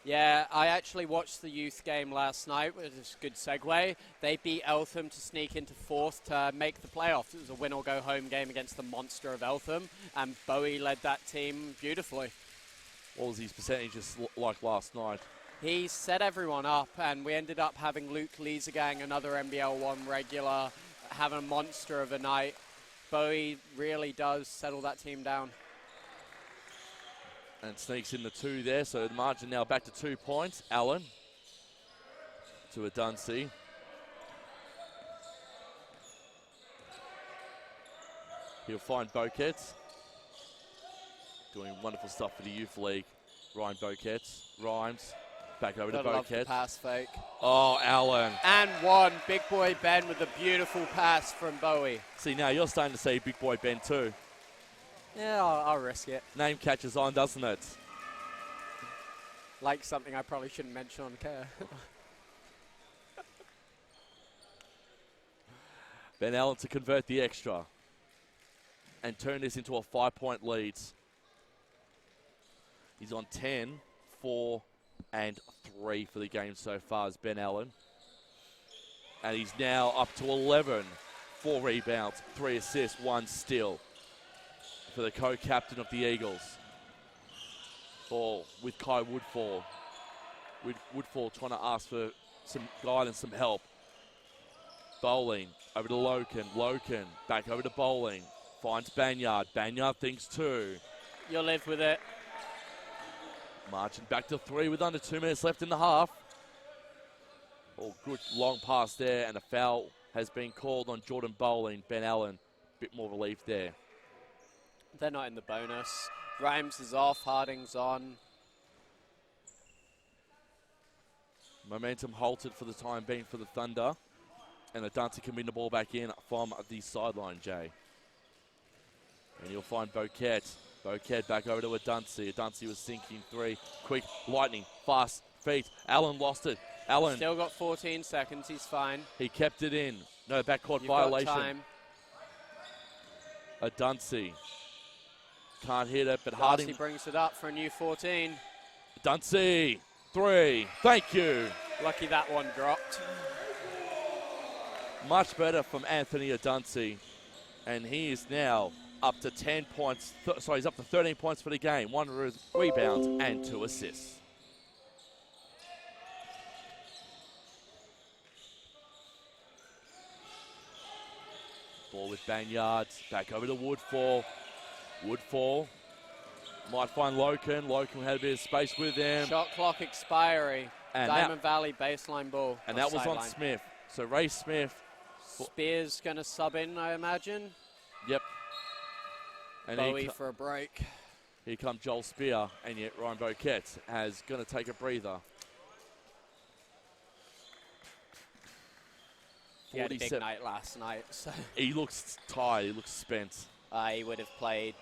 Yeah, I actually watched the youth game last night, which is a good segue. They beat Eltham to sneak into 4th to make the playoffs. It was a win or go home game against the monster of Eltham, and Bowie led that team beautifully. What was his percentages like last night? He set everyone up, and we ended up having Luke Liesegang, another NBL1 regular, having a monster of a night. Bowie really does settle that team down. And sneaks in the 2 there, so the margin now back to 2 points. Allen to Adunsi. He'll find Boquet. Doing wonderful stuff for the Youth League. Ryan Boquet. Rhymes. Back over to Gotta love the Boquet. pass fake. Oh, Allen. And one. Big boy Ben with a beautiful pass from Bowie. See, now you're starting to see Big Boy Ben too. Yeah, I'll risk it. Name catches on, doesn't it? Like something I probably shouldn't mention on care. Ben Allen to convert the extra and turn this into a 5-point lead. He's on 10, 4, and 3 for the game so far as Ben Allen. And he's now up to 11. 4 rebounds, 3 assists, 1 steal for the co-captain of the Eagles. Ball with Kai Woodfall. Woodfall trying to ask for some guidance, some help. Bowling over to Loken. Loken back over to Bowling. Finds Banyard. Banyard thinks 2. You'll live with it. Marching back to 3 with under 2 minutes left in the half. Oh, good long pass there, and a foul has been called on Jordan Bowling. Ben Allen, bit more relief there. They're not in the bonus. Rhymes is off, Harding's on. Momentum halted for the time being for the Thunder. And Adunsi can win the ball back in from the sideline, Jay. And you'll find Boquet. Boquet back over to Adunsi. Adunsi was sinking 3. Quick, lightning, fast feet. Allen lost it. Allen, Still got 14 seconds. He's fine. he kept it in. No backcourt You've violation. got time. A Dunsey. Can't hit it, but Darcy Harding. brings it up for a new 14. Dunsey, 3. Thank you. Lucky that one dropped. Much better from Anthony Dunsey. And he is now up to 10 points. He's up to 13 points for the game. 1 rebound and 2 assists. Ball with Banyard. Back over to Woodfall. Woodfall might find Loken. Loken had a bit of space with him. Shot clock expiry. And Diamond Valley baseline ball. And that was on sideline. Smith. So Ray Smith. Spears going to sub in, I imagine. Yep. And Bowie for a break. here comes Joel Spear. And yet Ryan Boquette has going to take a breather. He had a big 47. night last night, so He looks tired. He looks spent. he would have played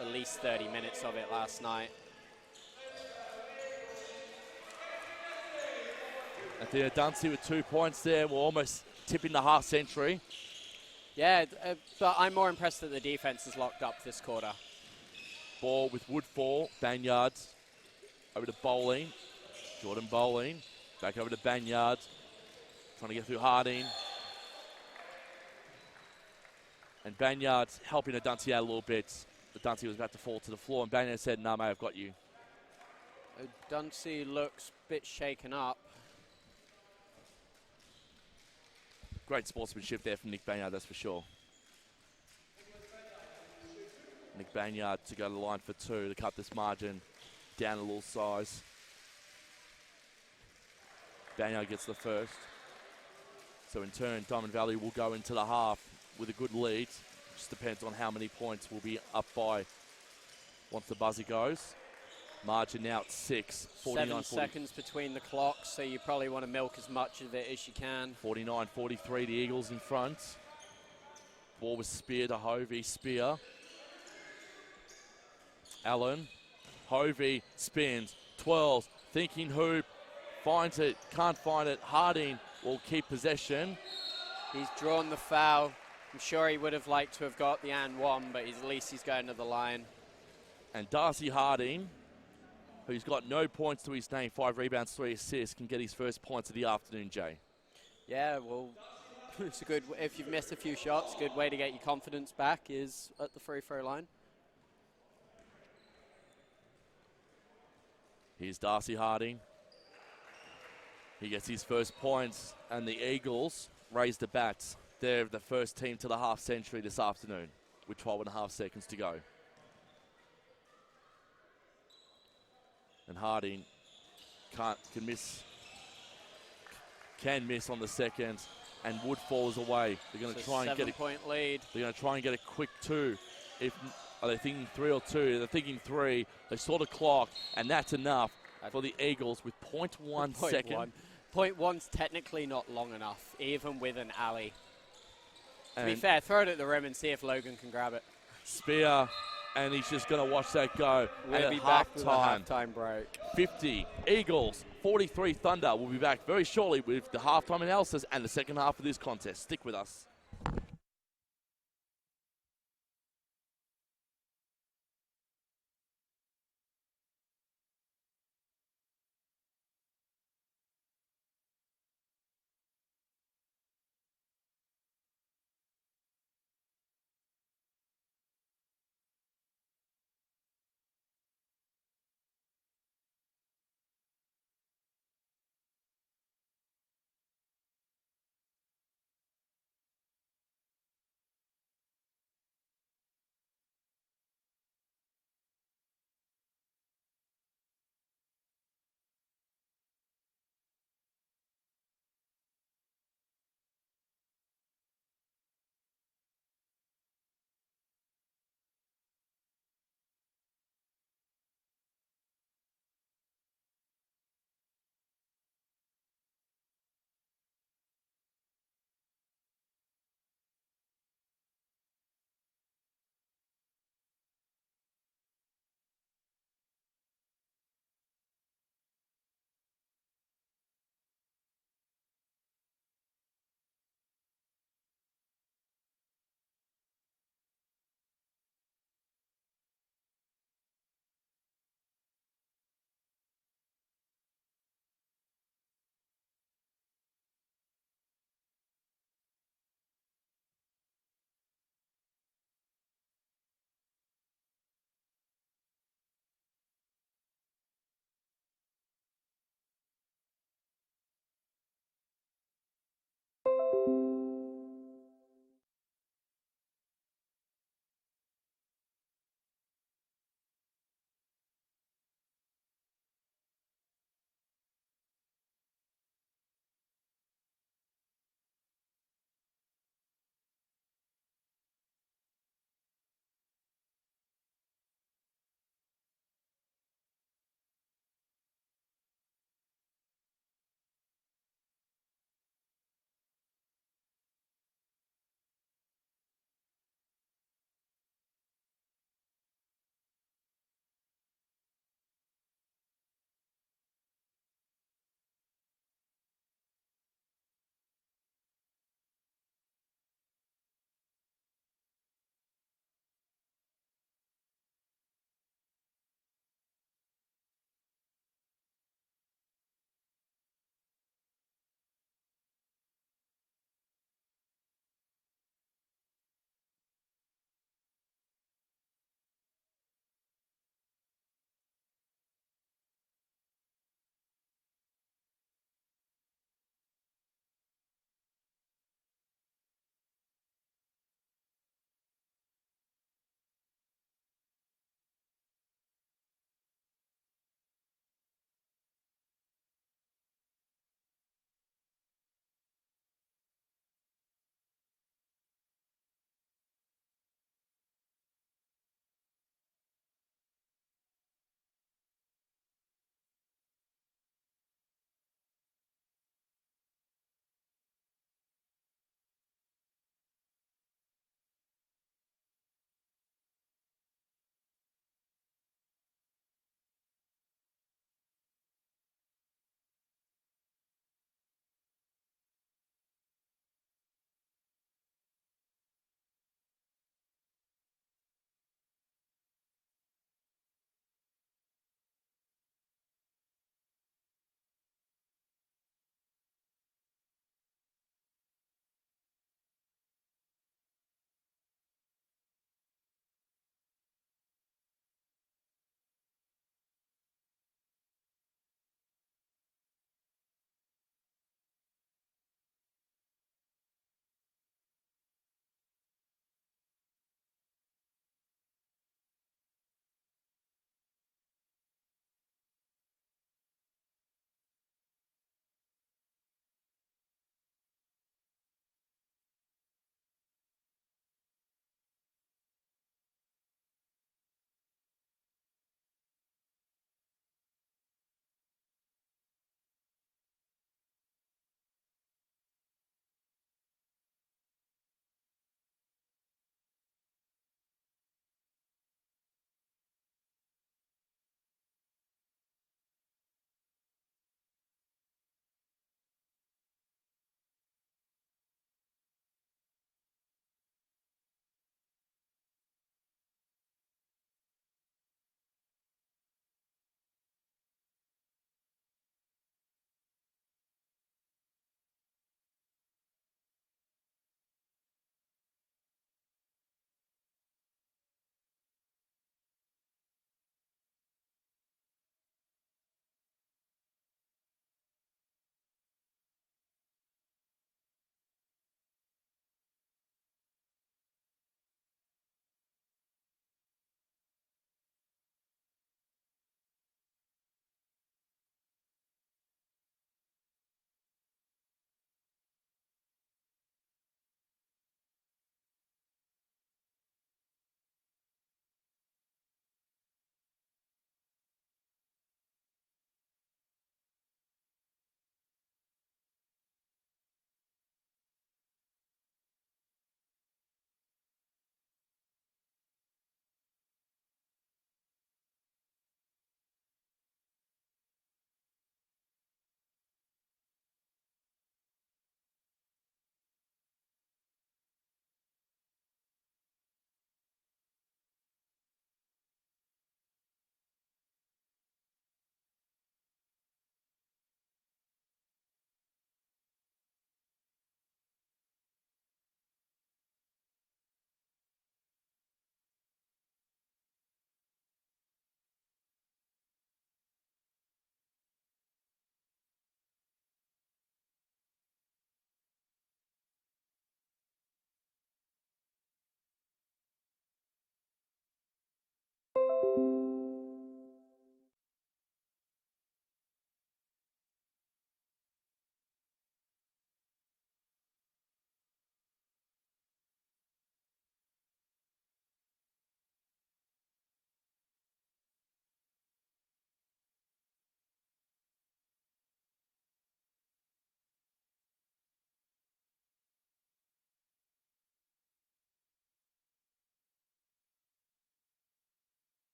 at least 30 minutes of it last night. Anthony Dunsey with 2 points there. We're almost tipping the half century. Yeah, but I'm more impressed that the defense is locked up this quarter. Ball with Woodfall. Banyard. Over to Bowling. Jordan Bowling. Back over to Banyard. Trying to get through Harding. And Banyard helping Dunsey out a little bit. But Dunsey was about to fall to the floor. And Banyard said, "No, mate, I've got you." Dunsey looks a bit shaken up. Great sportsmanship there from Nick Banyard, that's for sure. Nick Banyard to go to the line for 2 to cut this margin down a little size. Banyard gets the first. So in turn, Diamond Valley will go into the half with a good lead. Just depends on how many points we'll be up by once the buzzer goes. Margin now at 6. 7 seconds between the clocks, so you probably want to milk as much of it as you can. 49-43, the Eagles in front. Ball with Spear to Hovey. Spear. Allen. Hovey spins. 12. Thinking hoop. Finds it. Can't find it. Harding will keep possession. He's drawn the foul. I'm sure he would have liked to have got the and one, but at least he's going to the line. And Darcy Harding, who's got no points to his name, 5 rebounds, 3 assists, can get his first points of the afternoon, Jay. Yeah, well, it's a good. If you've missed a few shots, good way to get your confidence back is at the free throw line. Here's Darcy Harding. He gets his first points, and the Eagles raise the bats. They're the first team to the half century this afternoon with 12.5 seconds to go. And Harding can miss on the second, and Wood falls away. They're going to try and get a 7-point lead. They're going to try and get a quick 2. Are they thinking 3 or 2? They're thinking 3. They saw the clock, and that's enough for the Eagles with 0.1 second. 0.1's technically not long enough, even with an alley. To be And fair, throw it at the rim and see if Logan can grab it. Spear, and he's just going to watch that go. We'll and be at back with a halftime, halftime break. 50 Eagles, 43 Thunder. We'll be back very shortly with the halftime analysis and the second half of this contest. Stick with us.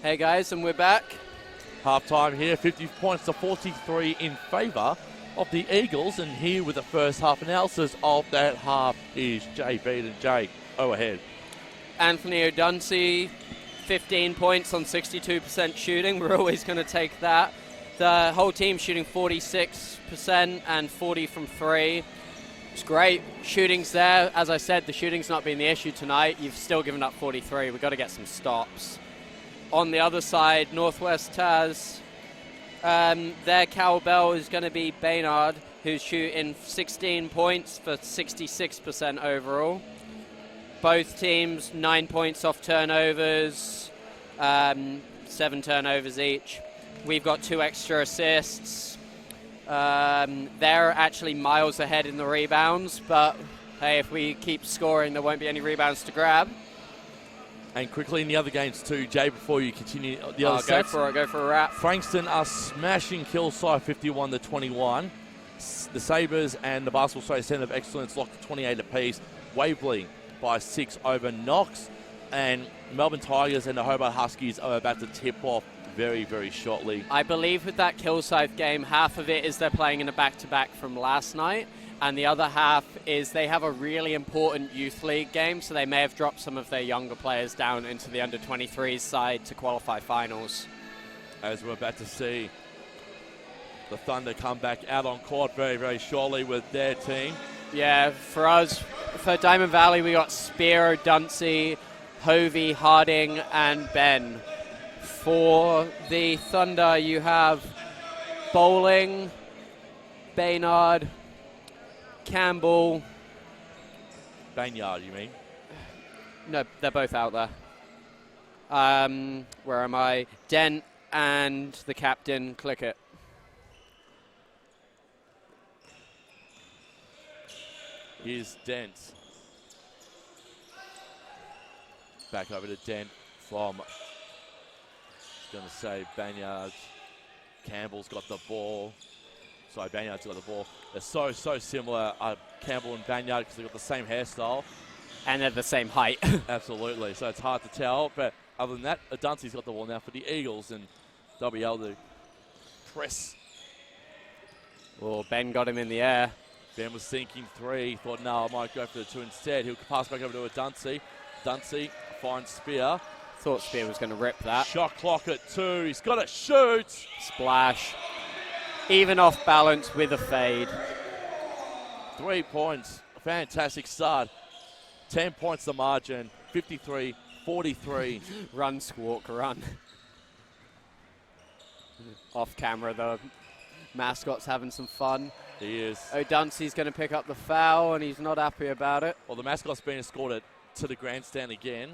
Hey guys, and we're back. Half-time here, 50 points to 43 in favour of the Eagles. And here with the first half analysis of that half is Jay Beat. And Jay, go ahead. Anthony O'Dunsey, 15 points on 62% shooting. We're always going to take that. The whole team shooting 46% and 40 from three. It's great. Shooting's there. As I said, the shooting's not been the issue tonight. You've still given up 43. We've got to get some stops. On the other side, Northwest Taz, their cowbell is going to be Baynard, who's shooting 16 points for 66% overall. Both teams, 9 points off turnovers, 7 turnovers each. We've got 2 extra assists. They're actually miles ahead in the rebounds, but hey, if we keep scoring, there won't be any rebounds to grab. And quickly in the other games too, Jay, before you continue the other sets. Go for a wrap. Frankston are smashing Kilsyth 51-21. The Sabres and the Basketball Australia Centre of Excellence locked 28 apiece. Waverley by 6 over Knox. And Melbourne Tigers and the Hobart Huskies are about to tip off very, very shortly. I believe with that Kilsyth game, half of it is they're playing in a back-to-back from last night, and the other half is they have a really important youth league game, so they may have dropped some of their younger players down into the under-23s side to qualify finals. As we're about to see the Thunder come back out on court very, very shortly with their team. Yeah, for us, for Diamond Valley, we got Spear, Dunsey, Hovey, Harding, and Ben. For the Thunder, you have Bowling, Baynard, Campbell. Banyard, you mean? No, they're both out there. Where am I? Dent and the captain, click it. Here's Dent. Back over to Dent from, going to say Banyard. Campbell's got the ball. Sorry, Banyard's got the ball. They're so similar, Campbell and Banyard, because they've got the same hairstyle. And they're the same height. Absolutely, so it's hard to tell. But other than that, Dunsey's got the ball now for the Eagles, and they'll be able to press. Oh, Ben got him in the air. Ben was thinking 3, thought, no, I might go for the 2 instead. He'll pass back over to a Dunsey. Dunsey finds Spear. Thought Spear was going to rip that. Shot clock at 2. He's got to shoot. Splash. Even off balance with a fade. 3 points. Fantastic start. 10 points the margin. 53-43. Run, Squawk, run. Off camera, the mascot's having some fun. He is. O'Dunsey's going to pick up the foul, and he's not happy about it. Well, the mascot's been escorted to the grandstand again.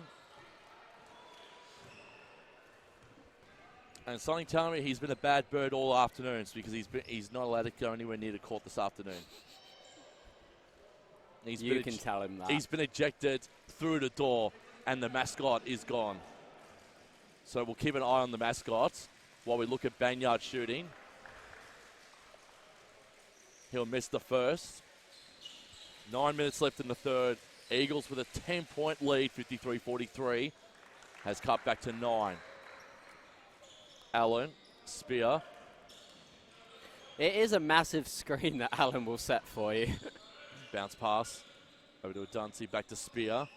And something telling me he's been a bad bird all afternoon because he's not allowed to go anywhere near the court this afternoon. You can tell him that. He's been ejected through the door, and the mascot is gone. So we'll keep an eye on the mascot while we look at Banyard shooting. He'll miss the first. 9 minutes left in the third. Eagles with a 10-point lead, 53-43, has cut back to 9. Allen, Spear. It is a massive screen that Allen will set for you. Bounce pass over to a Dunsey, back to Spear.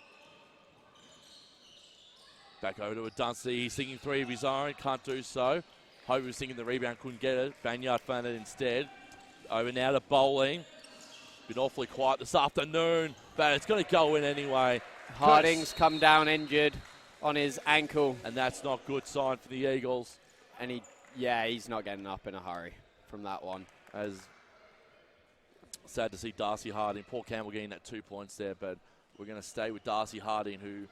Back over to a Dunsey. He's thinking 3 of his own, can't do so. Hope he was thinking the rebound, couldn't get it. Banyard found it instead. Over now to Bowling. Been awfully quiet this afternoon, but it's going to go in anyway. Harding's come down injured on his ankle. And that's not a good sign for the Eagles. And he's not getting up in a hurry from that one. As sad to see Darcy Harding. Paul Campbell getting that 2 points there, but we're going to stay with Darcy Harding, who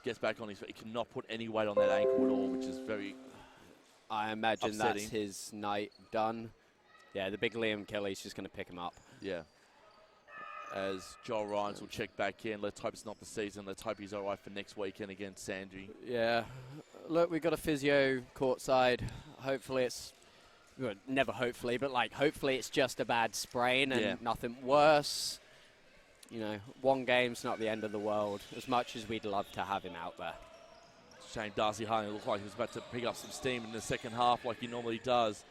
gets back on his feet. He cannot put any weight on that ankle at all, which is very I imagine upsetting. That's his night done. Yeah, the big Liam Kelly's just going to pick him up. Yeah. As Joel Ryans will check back in. Let's hope it's not the season. Let's hope he's all right for next weekend against Sandry. Yeah. Look, we've got a physio courtside. Hopefully it's, well, never hopefully, but like hopefully it's just a bad sprain and nothing worse. You know, one game's not the end of the world, as much as we'd love to have him out there. Shane Darcy Harding looked like he was about to pick up some steam in the second half like he normally does.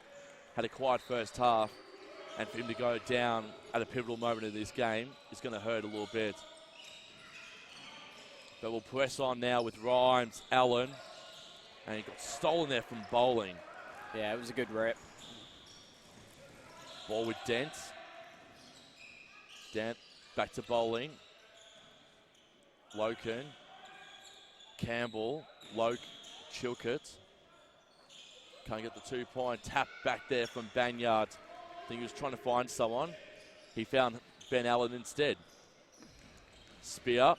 Had a quiet first half, and for him to go down at a pivotal moment in this game is going to hurt a little bit. But we'll press on now with Rhymes, Allen, and he got stolen there from Bowling. Yeah, it was a good rip. Ball with Dent. Dent back to Bowling. Loken. Campbell. Loke. Chilcott. Can't get the 2-point. Tap back there from Banyard. I think he was trying to find someone. He found Ben Allen instead. Spear.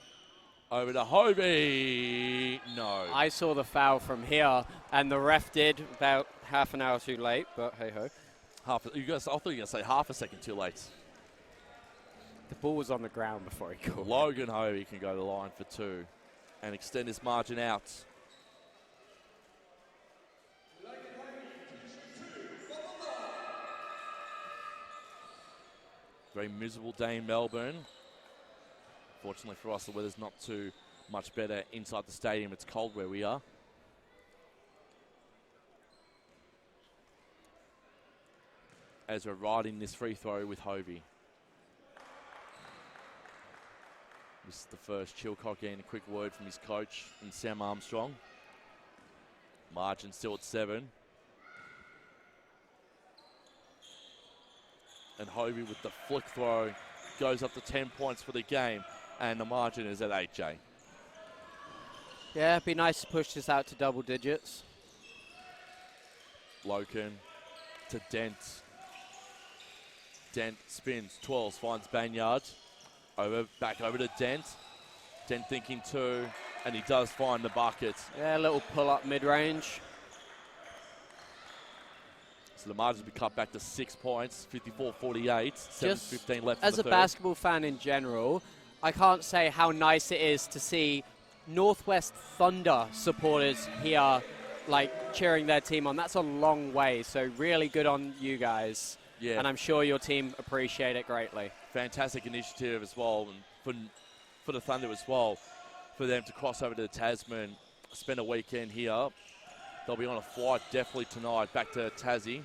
Over to Hovey. No. I saw the foul from here, and the ref did about half an hour too late, but hey-ho. I thought you were going to say half a second too late. The ball was on the ground before he called. Logan Hovey can go to the line for 2 and extend his margin out. Very miserable day in Melbourne. Fortunately for us, the weather's not too much better inside the stadium. It's cold where we are. As we're riding this free throw with Hovey. This is the first. Chilcock getting a quick word from his coach and Sam Armstrong. Margin still at 7. And Hovey with the flick throw goes up to 10 points for the game. And the margin is at 8, Jay. Yeah, it'd be nice to push this out to double digits. Loken to Dent. Dent spins, 12, finds Banyard. Back over to Dent. Dent thinking 2, and he does find the bucket. Yeah, a little pull-up mid-range. So the margins will be cut back to 6 points, 54-48, 7:15 left As in a the third. basketball fan in general, I can't say how nice it is to see Northwest Thunder supporters here, like, cheering their team on. That's a long way, so really good on you guys. Yeah. And I'm sure your team appreciate it greatly. Fantastic initiative as well, and for the Thunder as well, for them to cross over to Tasman, spend a weekend here. They'll be on a flight definitely tonight back to Tassie.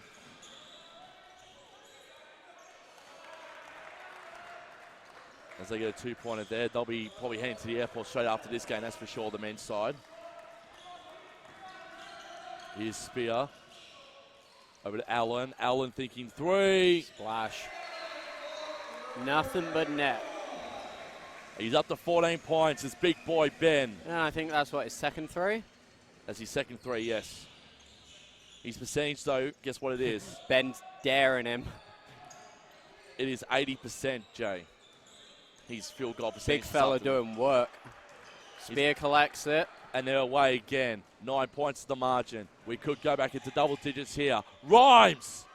As they get a 2-pointer there, they'll be probably heading to the airport straight after this game, that's for sure, the men's side. Here's Spear. Over to Allen. Allen thinking 3. Splash. Nothing but net. He's up to 14 points. It's big boy Ben. And I think that's what, his second 3? That's his second 3, yes. His percentage, though, guess what it is? Ben's daring him. It is 80%, Jay. His field goal percentage. Big fella doing work. Spear collects it. And they're away again. 9 points to the margin. We could go back into double digits here. Rhymes!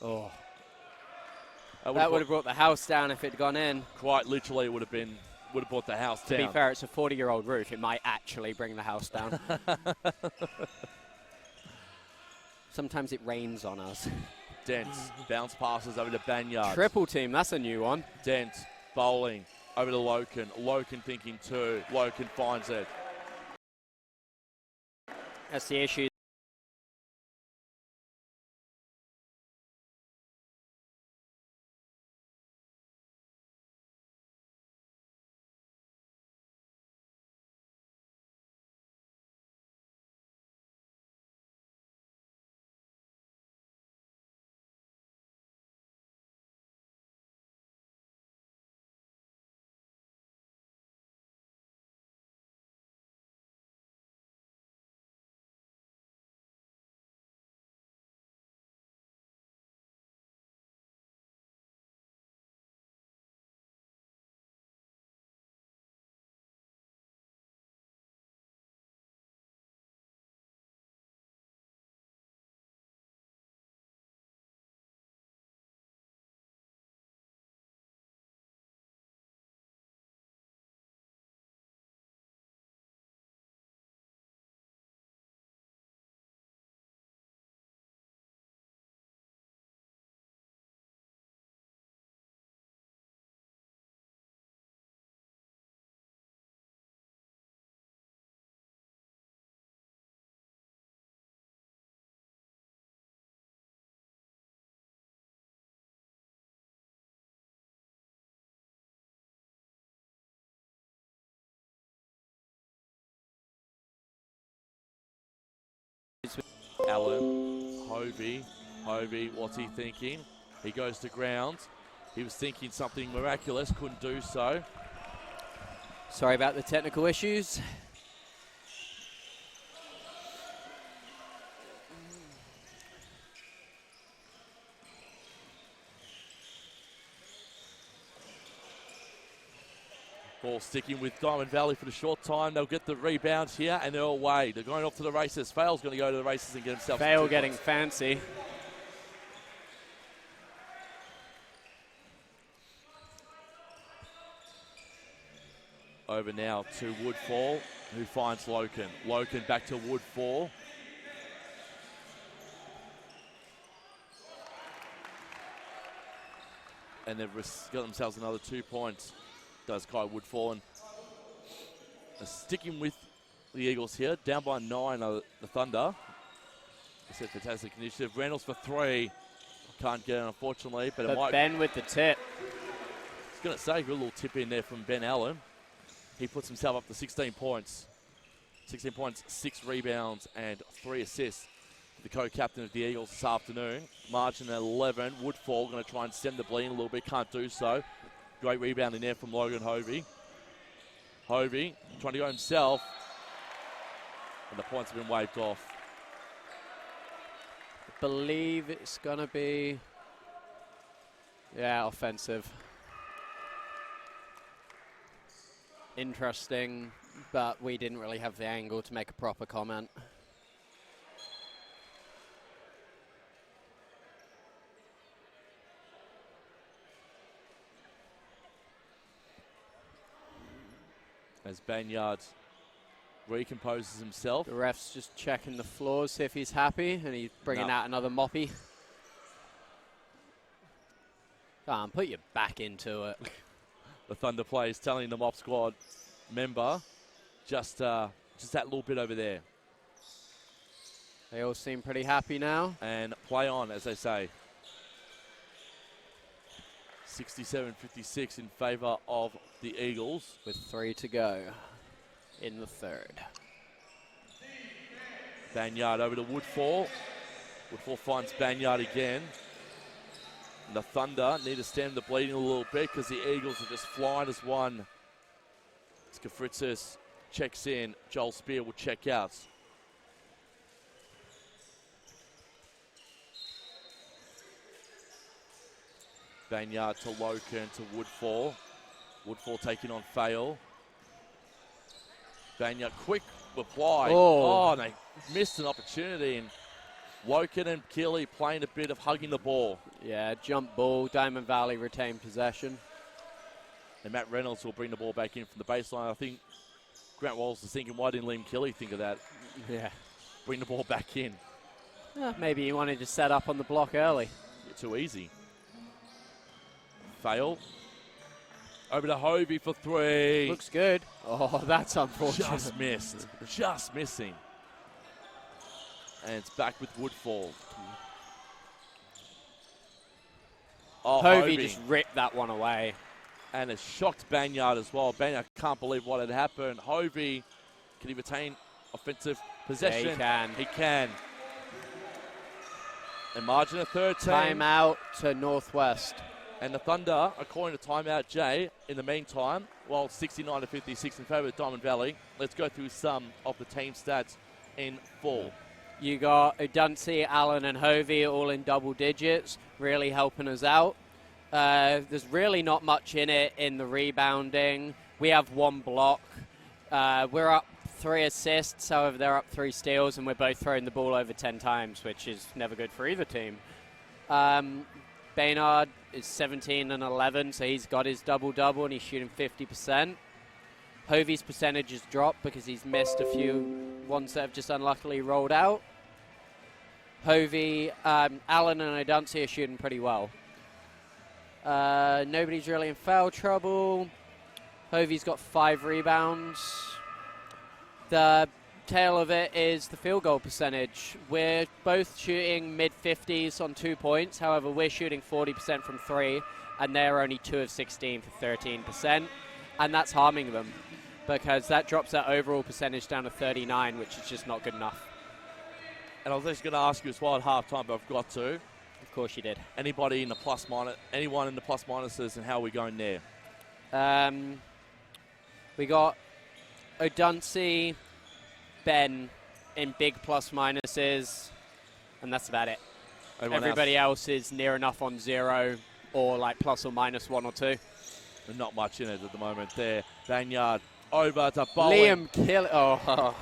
Oh. That would have brought the house down if it had gone in. Quite literally would have brought the house down. To be fair, it's a 40-year-old roof. It might actually bring the house down. Sometimes it rains on us. Dent, bounce passes over to Banyard. Triple team, that's a new one. Dent, bowling, over to Loken. Loken thinking 2. Loken finds it. That's the issue. Allen, Hovey, what's he thinking? He goes to ground. He was thinking something miraculous, couldn't do so. Sorry about the technical issues. Ball sticking with Diamond Valley for the short time. They'll get the rebound here and they're away. They're going off to the races. Fail's going to go to the races and get himself. Fail getting fancy. Over now to Woodfall, who finds Loken. Loken back to Woodfall. And they've got themselves another 2 points. Does Kai Woodfall. And sticking with the Eagles here, down by 9 are the Thunder. It's a fantastic initiative. Reynolds for 3. Can't get it, unfortunately, but it might. Ben with the tip. I was going to say, good little tip in there from Ben Allen. He puts himself up to 16 points. 16 points, 6 rebounds, and 3 assists. The co-captain of the Eagles this afternoon. Margin at 11. Woodfall going to try and stem the bleeding a little bit. Can't do so. Great rebound in there from Logan Hovey. Hovey trying to go himself. And the points have been waved off. I believe it's going to be, yeah, offensive. Interesting, but we didn't really have the angle to make a proper comment. As Banyard recomposes himself. The ref's just checking the floors, see if he's happy, and he's bringing out another moppy. Come on, put your back into it. The Thunder players telling the Mop Squad member just that little bit over there. They all seem pretty happy now. And play on, as they say. 67-56 in favour of the Eagles. With 3 to go in the third. Banyard over to Woodfall. Woodfall finds Banyard again. And the Thunder need to stem the bleeding a little bit because the Eagles are just flying as one. Skafritzis checks in. Joel Spear will check out. Banyard to Loken to Woodfall. Woodfall taking on Fail. Banyard, quick reply. Oh, they missed an opportunity. And Loken and Keeley playing a bit of hugging the ball. Yeah, jump ball. Diamond Valley retained possession. And Matt Reynolds will bring the ball back in from the baseline. I think Grant Walls is thinking, why didn't Liam Keeley think of that? Yeah. Bring the ball back in. Maybe he wanted to set up on the block early. Too easy. Fail. Over to Hovey for 3. Looks good. Oh, that's unfortunate. Just missed. Just missing. And it's back with Woodfall. Oh, Hovey just ripped that one away. And it shocked Banyard as well. Banyard can't believe what had happened. Hovey, can he retain offensive possession? Yeah, he can. He can. And margin of 13. Timeout to Northwest. And the Thunder, according to Timeout Jay, in the meantime, while 69-56 in favour of Diamond Valley, let's go through some of the team stats in full. You got Udunsi, Allen, and Hovey all in double digits, really helping us out. There's really not much in it in the rebounding. We have 1 block. We're up 3 assists, however, they're up 3 steals, and we're both throwing the ball over 10 times, which is never good for either team. Baynard is 17 and 11, so he's got his double-double, and he's shooting 50%. Hovey's percentage has dropped because he's missed a few ones that have just unluckily rolled out. Hovey, Allen, and Odunsi are shooting pretty well. Nobody's really in foul trouble. Hovey's got 5 rebounds. The tail of it is the field goal percentage. We're both shooting mid-50s on 2 points. However, we're shooting 40% from 3, and they're only 2 of 16 for 13%. And that's harming them because that drops their overall percentage down to 39, which is just not good enough. And I was actually going to ask you as well at halftime, but I've got to. Of course you did. Anybody in the plus minus? Anyone in the plus minuses, and how are we going there? We got O'Dunsey, Ben in big plus minuses, and that's about it. Everybody else is near enough on 0 or like plus or minus 1 or 2. There's not much in it at the moment there. Banyard over to Bowling. Liam Kill. Oh.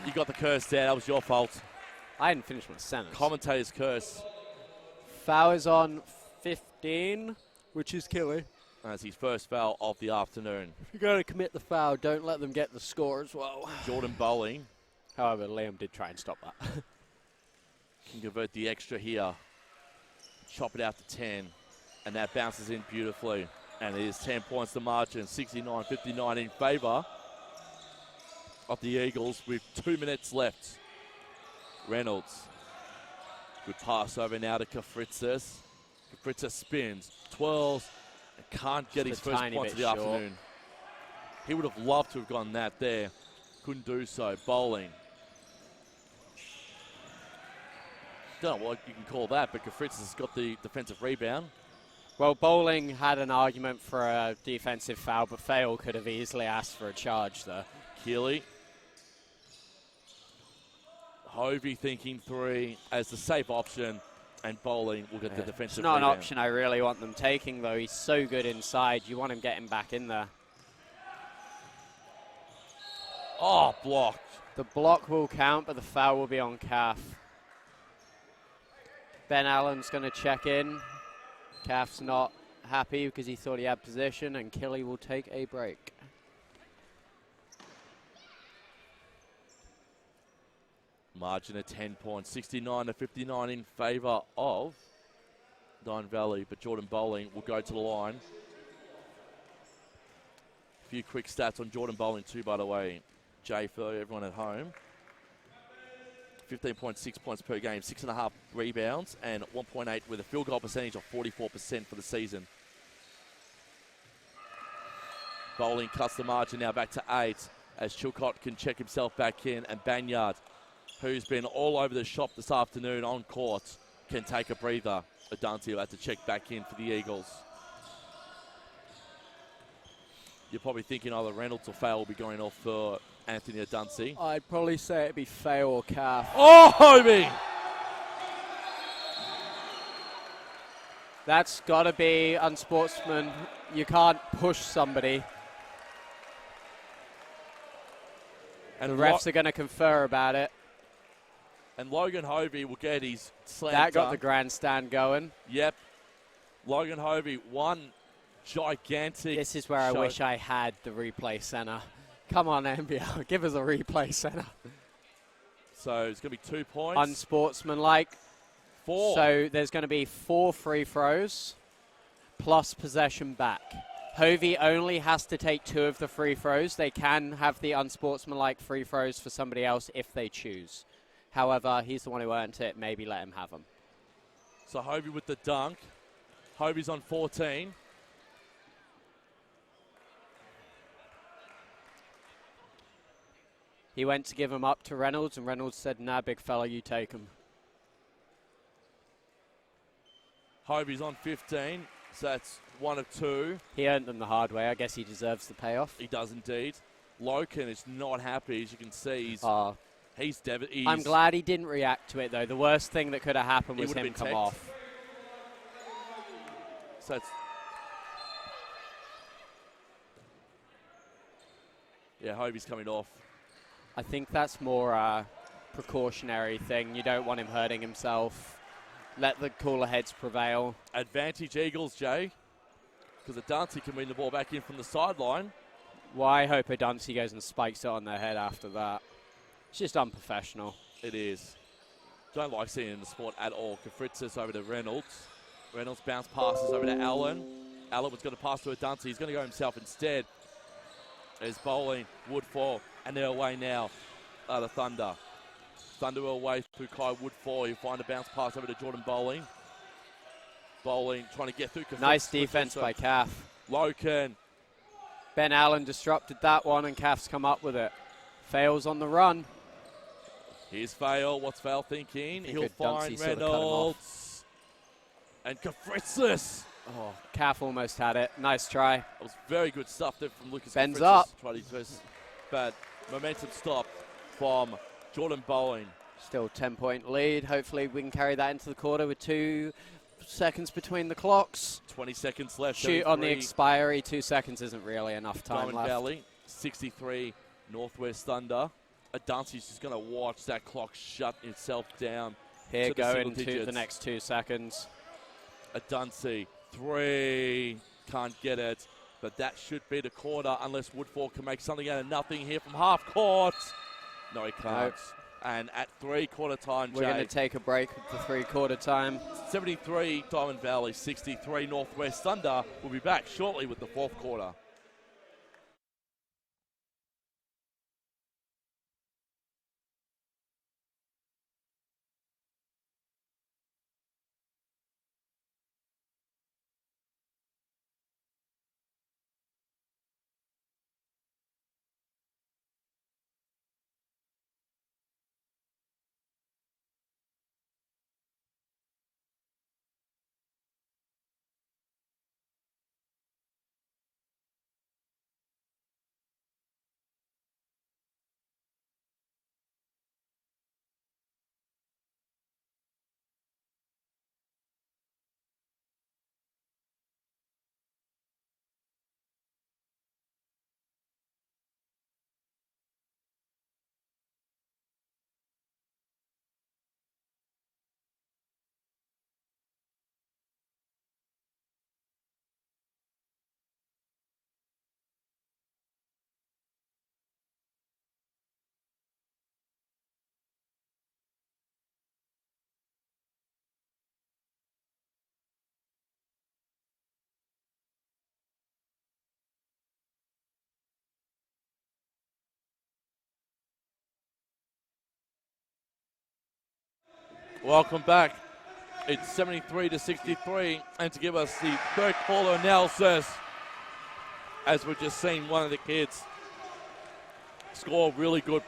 You got the curse there. That was your fault. I hadn't finished my sentence. Commentator's curse. Foul is on 15, which is Killy. That's his first foul of the afternoon. If you're going to commit the foul, don't let them get the score as well. Jordan Bowling. However, Liam did try and stop that. Can convert the extra here. Chop it out to 10. And that bounces in beautifully. And it is 10 points to margin. 69-59 in favour of the Eagles with 2 minutes left. Reynolds. Good pass over now to Kafritzis. Kafritzis spins. 12. And can't get his first points of the afternoon. He would have loved to have gone that there. Couldn't do so. Bowling. Don't know what you can call that, but Kafritzis has got the defensive rebound. Well, Bowling had an argument for a defensive foul, but Fail could have easily asked for a charge there. Keeley. Hovey thinking 3 as the safe option, and Bowling will get the defensive rebound. It's not an option I really want them taking, though. He's so good inside. You want him getting back in there. Oh, blocked. The block will count, but the foul will be on Calf. Ben Allen's going to check in. Calf's not happy because he thought he had position, and Killy will take a break. Margin of 10 points, 69-59 in favour of Don Valley, but Jordan Bowling will go to the line. A few quick stats on Jordan Bowling too, by the way. Jay, for everyone at home. 15.6 points per game, 6.5 rebounds, and 1.8 with a field goal percentage of 44% for the season. Bowling cuts the margin now back to 8 as Chilcott can check himself back in, and Banyard, who's been all over the shop this afternoon on court, can take a breather. Adante will have to check back in for the Eagles. You're probably thinking either Reynolds or Fail will be going off for Anthony Adunsi. I'd probably say it'd be Fail or Calf. Oh, Hobie! That's got to be unsportsman. You can't push somebody. And the refs are going to confer about it. And Logan Hovey will get his slam That got dunk. the grandstand going. Yep. Logan Hovey, one gigantic This is where I wish I had the replay center. Come on, NBL, give us a replay center. So it's going to be 2 points. Unsportsmanlike. 4. So there's going to be 4 free throws plus possession back. Hovey only has to take 2 of the free throws. They can have the unsportsmanlike free throws for somebody else if they choose. However, he's the one who earned it. Maybe let him have them. So Hovey with the dunk. Hovey's on 14. He went to give him up to Reynolds, and Reynolds said, nah, big fella, you take him. Hovey's on 15, so that's 1 of 2. He earned them the hard way. I guess he deserves the payoff. He does indeed. Loken is not happy, as you can see. He's devastated. I'm glad he didn't react to it, though. The worst thing that could have happened was him come off. So it's... Yeah, Hovey's coming off. I think that's more a precautionary thing. You don't want him hurting himself. Let the cooler heads prevail. Advantage Eagles, Jay, because Adante can win the ball back in from the sideline. Well, I hope Adante goes and spikes it on their head after that. It's just unprofessional. It is. Don't like seeing it in the sport at all. Kafritzis over to Reynolds. Reynolds bounce passes over to Allen. Allen was going to pass to Adante. He's going to go himself instead. There's Bowling, Woodfall, and they're away now. The Thunder. Thunder away through Kai Woodfall. You find a bounce pass over to Jordan Bowling. Bowling trying to get through. Nice defense by Calf. Loken. Ben Allen disrupted that one, and Calf's come up with it. Fails on the run. Here's Vale. What's Vale thinking? He'll Good find Dunsey sort of cut him Reynolds. And Kafritzis. Oh, Calf almost had it. Nice try. That was very good stuff there from Lucas Bends Kafritzis. up. Tried his best, but momentum stopped from Jordan Bowen. Still 10-point lead. Hopefully we can carry that into the quarter with 2 seconds between the clocks. 20 seconds left. Shoot on the 33 expiry. 2 seconds isn't really enough time Diamond left. Valley. 63 Northwest Thunder. Adansi's just going to watch that clock shut itself down. Here, to the go single into digits. the next 2 seconds. Adansi, 3. Can't get it. But that should be the quarter unless Woodford can make something out of nothing here from half court. No, he can't. Nope. And at 3-quarter time, We're going to take a break at the 3-quarter time. 73 Diamond Valley, 63 Northwest Thunder. We'll be back shortly with the 4th quarter. Welcome back. It's 73 to 63, and to give us the 3rd quarter analysis, as we've just seen one of the kids score a really good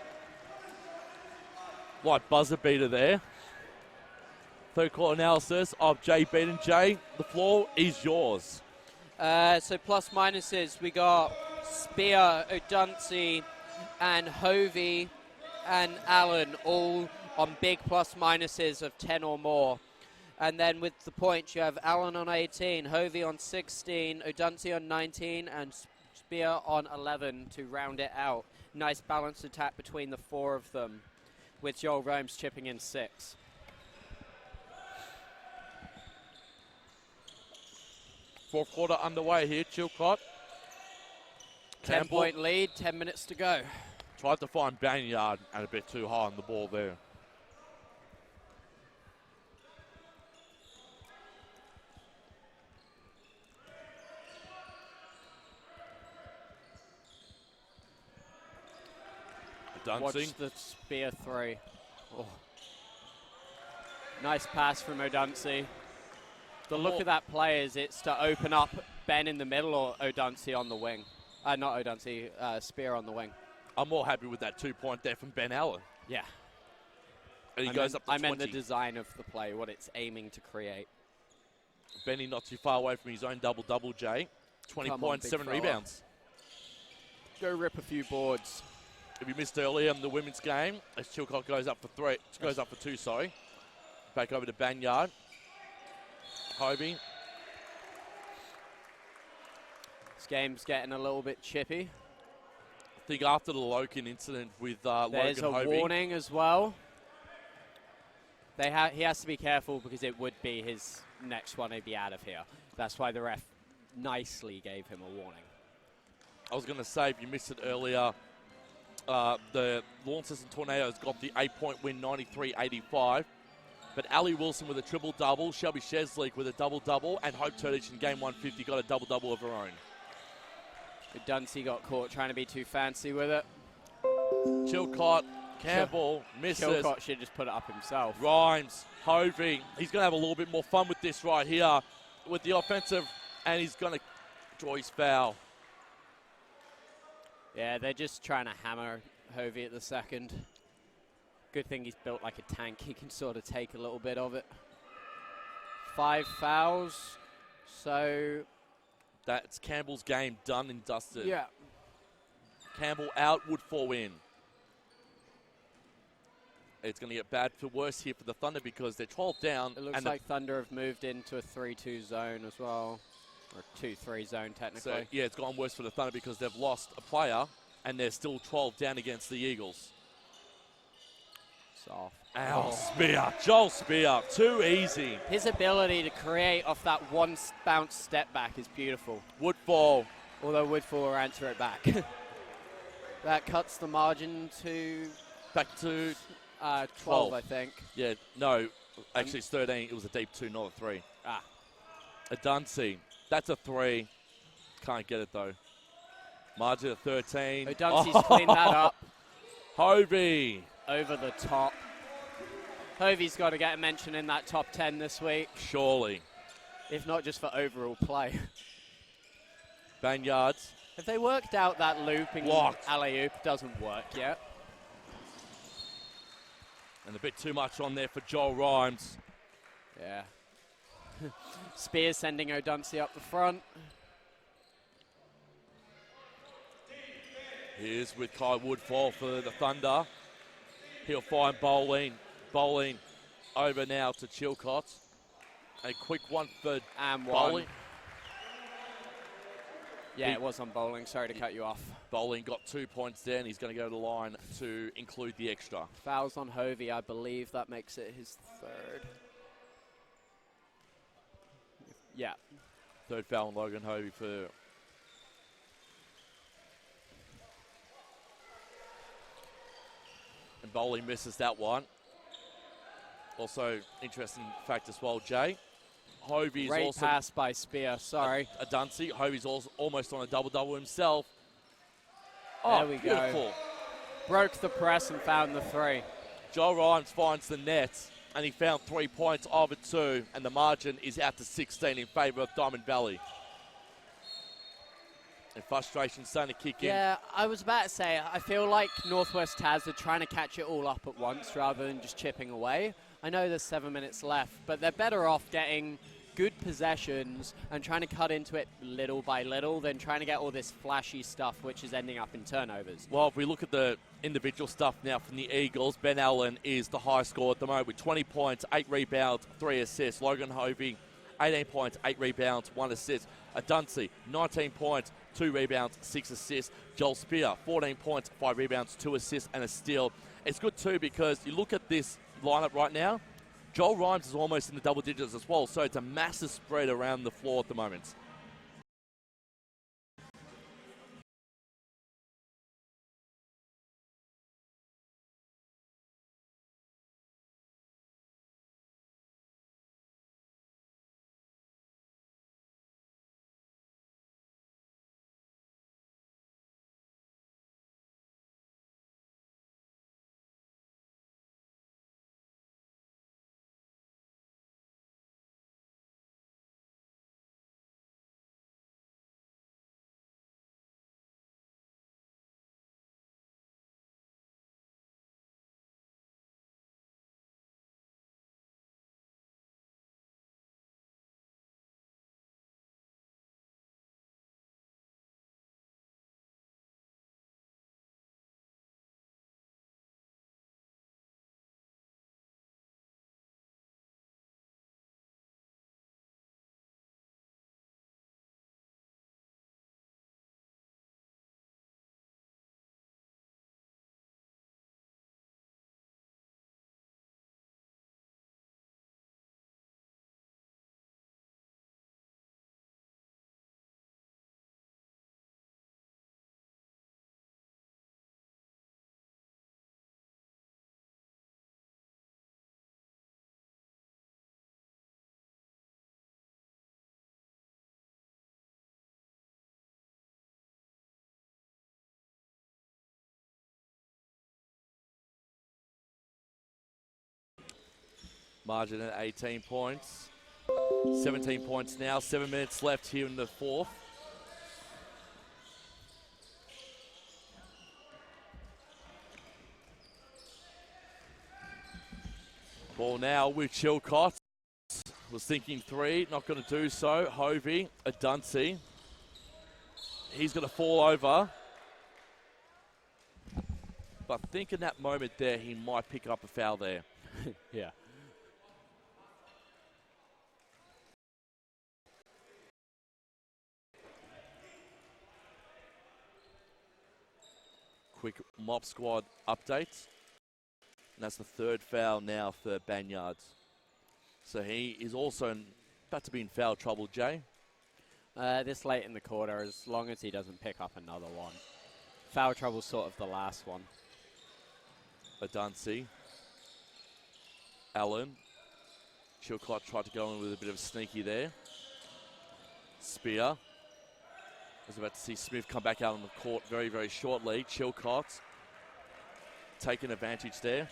buzzer beater there. 3rd quarter analysis of Jay Beaton. Jay, the floor is yours. So plus minuses, we got Spear, O'Dunsey, and Hovey and Allen all on big plus minuses of 10 or more. And then with the points, you have Allen on 18, Hovey on 16, O'Dunsey on 19, and Spear on 11 to round it out. Nice balanced attack between the 4 of them, with Joel Rome's chipping in 6. Fourth quarter underway here. Chilcott. 10-point lead, 10 minutes to go. Tried to find Banyard and a bit too high on the ball there. Watch the Spear 3. Oh. Nice pass from O'Dunsey. The look of that play is it's to open up Ben in the middle or O'Dunsey on the wing. Not O'Dunsey, Spear on the wing. I'm more happy with that 2-point there from Ben Allen. Yeah. And he goes up to 20. I meant the design of the play, what it's aiming to create. Benny not too far away from his own double-double, Jay. 20 points, 7 rebounds. Go rip a few boards. If you missed earlier in the women's game, as Chilcott goes up for 2, sorry. Back over to Banyard. Hobie. This game's getting a little bit chippy. I think after the Loken incident with there's Logan Hobie. There's a warning as well. He has to be careful because it would be his next one. He'd be out of here. That's why the ref nicely gave him a warning. I was going to say, if you missed it earlier, the Launceston Tornadoes got the 8-point win, 93-85. But Ali Wilson with a triple-double, Shelby Sheslick with a double-double, and Hope Turdich in game 150 got a double-double of her own. Dunsey got caught trying to be too fancy with it. Chilcott, Campbell, misses. Chilcott should just put it up himself. Rhymes, Hovey. He's going to have a little bit more fun with this right here with the offensive, and he's going to draw his foul. Yeah, they're just trying to hammer Hovey at the second. Good thing he's built like a tank. He can sort of take a little bit of it. 5 fouls. So That's Campbell's game done and dusted. yeah. Campbell out, Woodfall in. It's going to get bad for worse here for the Thunder because they're 12 down. It looks like Thunder have moved into a 3-2 zone as well. Or 2-3 zone, technically. So, yeah, it's gone worse for the Thunder because they've lost a player and they're still 12 down against the Eagles. Soft. Ow, Spear. Joel Spear. Too easy. His ability to create off that one bounce step back is beautiful. Woodfall. Although Woodfall will answer it back. That cuts the margin to Back to 12, I think. Yeah, no. Actually, it's 13. It was a deep 2, not a 3. Ah. A Dunsey. That's a 3. Can't get it, though. Margin of 13. O'Dunsey's cleaned that up. Hovey. Over the top. Hovey's got to get a mention in that top 10 this week. Surely. If not just for overall play. Banyards. If they worked out that looping alley-oop, doesn't work yet. And a bit too much on there for Joel Rhymes. Yeah. Spears sending O'Dunsey up the front. Here's with Kai Woodfall for the Thunder. He'll find Bowling. Bowling over now to Chilcott. A quick one for Bowling. Yeah, it was on Bowling. Sorry to cut you off. Bowling got 2 points there, and he's going to go to the line to include the extra. Fouls on Hovey, I believe that makes it his 3rd. Yeah. 3rd foul on Logan Hovey for... And Bowling misses that one. Also, interesting fact as well, Jay. Hovey's Great also... pass by Spear, sorry. A Dunsey. Hovey's also almost on a double-double himself. There we beautiful. go. Broke the press and found the 3. Joel Rhymes finds the net, and he found 3 points of it too, and the margin is out to 16 in favour of Diamond Valley. And frustration's starting to kick in. Yeah, I was about to say, I feel like Northwest Taz are trying to catch it all up at once rather than just chipping away. I know there's 7 minutes left, but they're better off getting good possessions and trying to cut into it little by little than trying to get all this flashy stuff which is ending up in turnovers. Well, if we look at the individual stuff now from the Eagles, Ben Allen is the high score at the moment with 20 points, 8 rebounds, 3 assists. Logan Hovey, 18 points, 8 rebounds, 1 assist. A Dunsey, 19 points, 2 rebounds, 6 assists. Joel Spear, 14 points, 5 rebounds, 2 assists and a steal. It's good too because you look at this lineup right now, Joel Rhymes is almost in the double digits as well, so it's a massive spread around the floor at the moment. Margin at 18 points. 17 points now, 7 minutes left here in the 4th. ball now with Chilcott. Was thinking three, not going to do so. Hovey, a Dunsey. He's going to fall over. But I think in that moment there, he might pick up a foul there. Yeah. Quick mop squad update. And that's the third foul now for Banyard. So he is also about to be in foul trouble, Jay. This late in the quarter, as long as he doesn't pick up another one. Foul trouble's sort of the last one. Adansi. Allen. Chilcott tried to go in with a bit of a sneaky there. Spear. I was about to see Smith come back out on the court very, very shortly. Chilcott taking advantage there.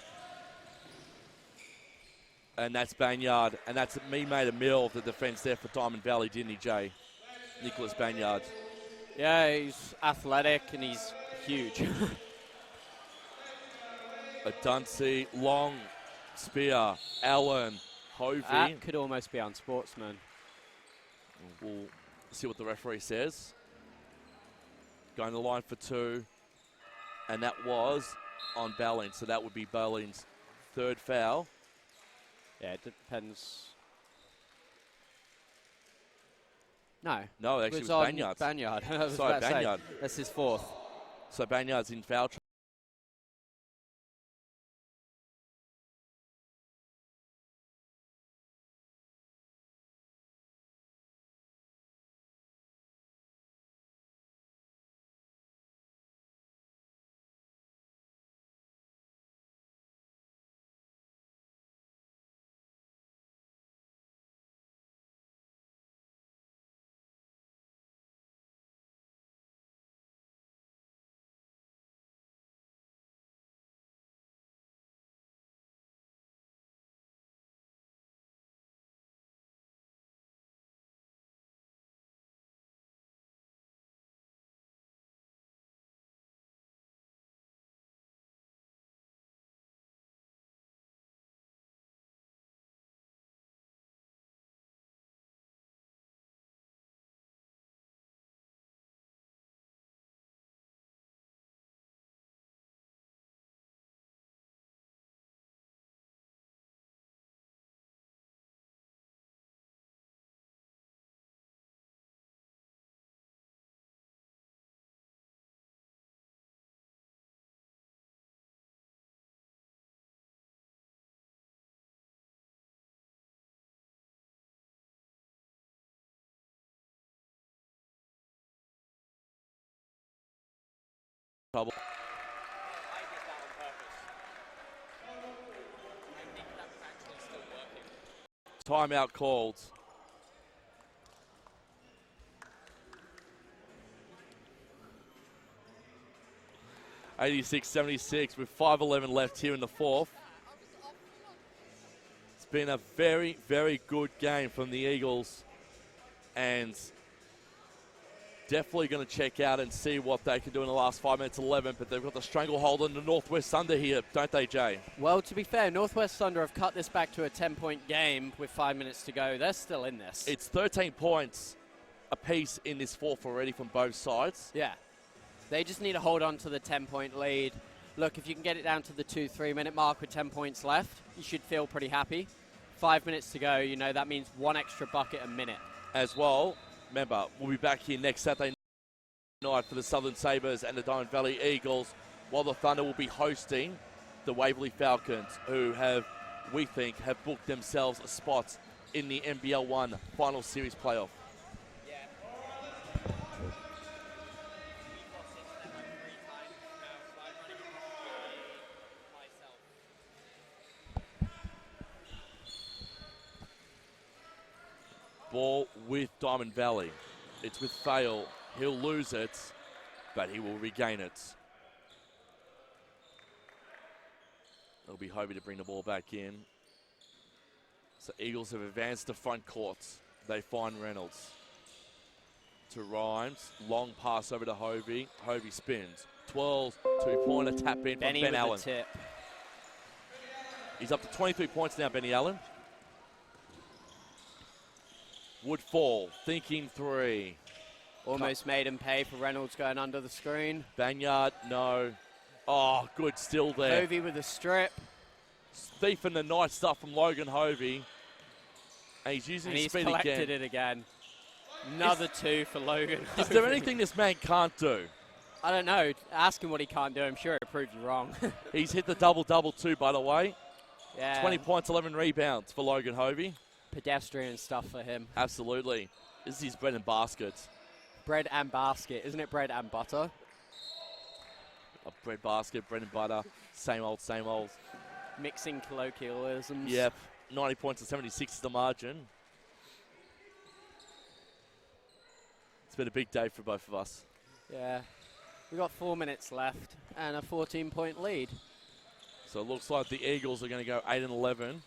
And that's Banyard. And that's me made a mill of the defence there for Diamond Valley, didn't he, Jay? Nicholas Banyard. Yeah, he's athletic and he's huge. A Dunsey, long spear, Allen, Hovey. That could almost be unsportsman. We'll see what the referee says. Going to the line for two. And that was on Ballin, so that would be Ballin's third foul. Yeah, it depends. No. No, actually it was on Banyard. Banyard. I was Sorry, about to say, Banyard. that's his fourth. So Banyard's in foul trouble. Timeout called. (86-76) with 5:11 left here in the fourth. It's been a very, very good game from the Eagles, and definitely going to check out and see what they can do in the last 5 minutes 11, but they've got the stranglehold on the Northwest Thunder here, don't they, Jay? Well, to be fair, Northwest Thunder have cut this back to a 10-point game with 5 minutes to go. They're still in this. It's 13 points apiece in this fourth already from both sides. Yeah. They just need to hold on to the 10-point lead. Look, if you can get it down to the 2-3 minute mark with 10 points left, you should feel pretty happy. 5 minutes to go, you know, that means one extra bucket a minute. As well, remember, we'll be back here next Saturday night for the Southern Sabres and the Diamond Valley Eagles, while the Thunder will be hosting the Waverley Falcons, who have, we think, have booked themselves a spot in the NBL1 Final Series playoff. Ball with Diamond Valley. It's with Fail. He'll lose it, but he will regain it. It'll be Hovey to bring the ball back in. So Eagles have advanced to front court. They find Reynolds. To Rhymes. Long pass over to Hovey. Hovey spins. 12, two-pointer tap in from Ben Allen. Tip. He's up to 23 points now, Benny Allen. Woodfall, thinking three. Almost made him pay for Reynolds going under the screen. Banyard, no. Oh, good still there. Hovey with a strip. Thief in the night stuff from Logan Hovey. And he's using And his he's speed collected again. it again. Another two for Logan Is there Hovey. anything this man can't do? I don't know. Ask him what he can't do. I'm sure he'll prove you wrong. He's hit the double-double too, by the way. Yeah. 20 points, 11 rebounds for Logan Hovey. Pedestrian stuff for him. Absolutely. This is his bread and basket. Bread and basket. Isn't it bread and butter? A bread basket, bread and butter. Same old, same old. Mixing colloquialisms. Yep. 90 points and 76 is the margin. It's been a big day for both of us. Yeah. We've got 4 minutes left and a 14-point lead. So it looks like the Eagles are going to go 8 and 11.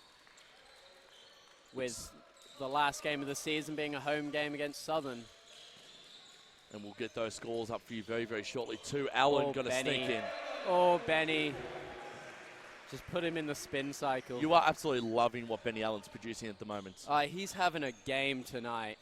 With the last game of the season being a home game against Southern. And we'll get those scores up for you very, very shortly too. Allen going to sneak in. Oh, Benny. Just put him in the spin cycle. You are absolutely loving what Benny Allen's producing at the moment. He's having a game tonight.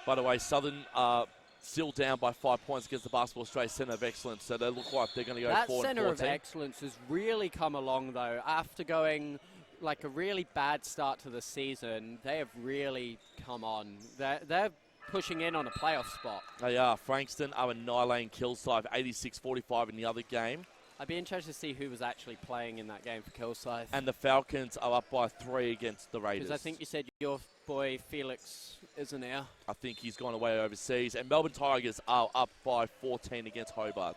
By the way, Southern are still down by 5 points against the Basketball Australia Centre of Excellence, so they look like they're going to go 4 and 14. That Centre of Excellence has really come along, though. After going like a really bad start to the season, they have really come on. They're pushing in on a playoff spot. They are. Frankston are annihilating Kilsyth, 86-45 in the other game. I'd be interested to see who was actually playing in that game for Kilsyth. And the Falcons are up by 3 against the Raiders. Because I think you said your boy Felix isn't here. I think he's gone away overseas. And Melbourne Tigers are up by 14 against Hobart.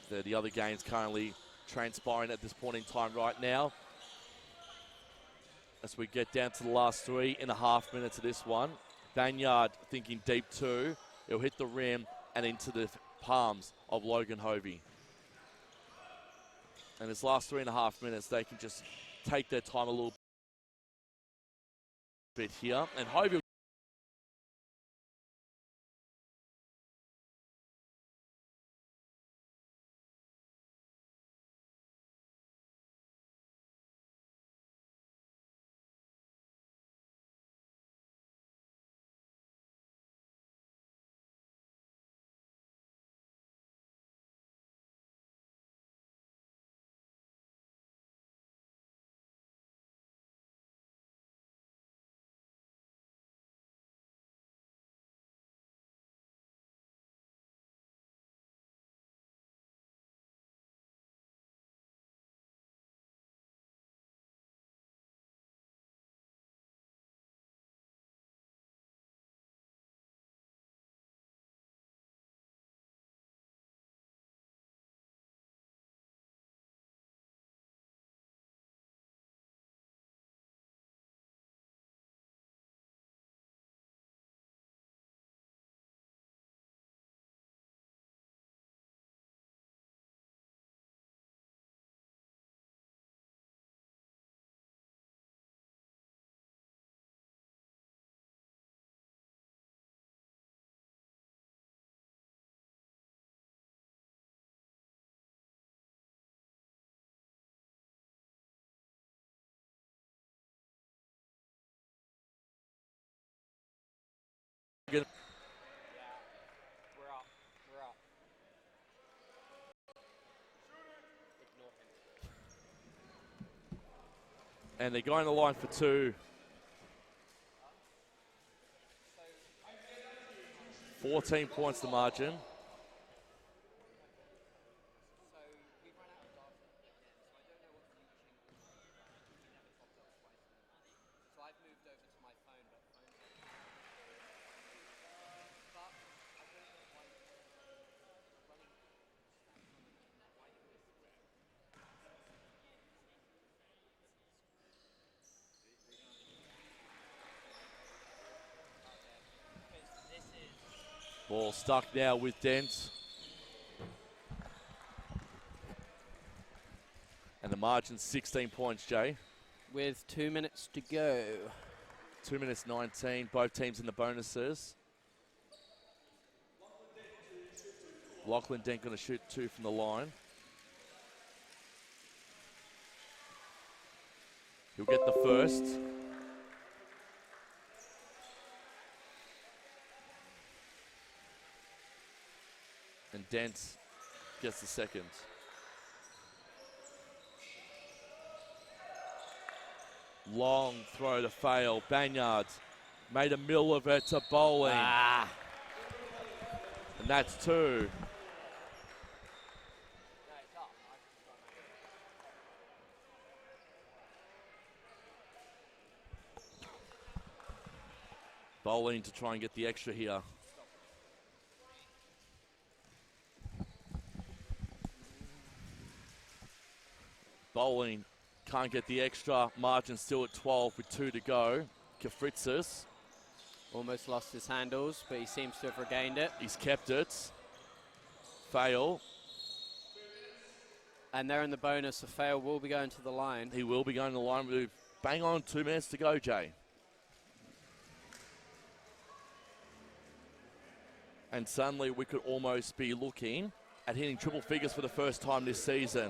The other games currently transpiring at this point in time right now. As we get down to the last 3.5 minutes of this one. Banyard thinking deep two. It'll hit the rim and into the palms of Logan Hovey. And this last 3.5 minutes, they can just take their time a little bit here. And Hovey We're up. Ignore him. and they're going to the line for two. 14 points the margin. Ball stuck now with Dent. And the margin's 16 points, Jay. With 2 minutes to go. 2 minutes 19, both teams in the bonuses. Lachlan Dent going to shoot 2 from the line. He'll get the first. And Dent gets the second. Long throw to fail. Banyard made a mill of it to Bowling. Ah. And that's 2. Bowling to try and get the extra here. Bowling can't get the extra. Margin still at 12 with 2 to go. Kafritzis. Almost lost his handles, but he seems to have regained it. He's kept it. Fail. And they're in the bonus. A fail will be going to the line. He will be going to the line with bang on 2 minutes to go, Jay. And suddenly we could almost be looking at hitting triple figures for the first time this season.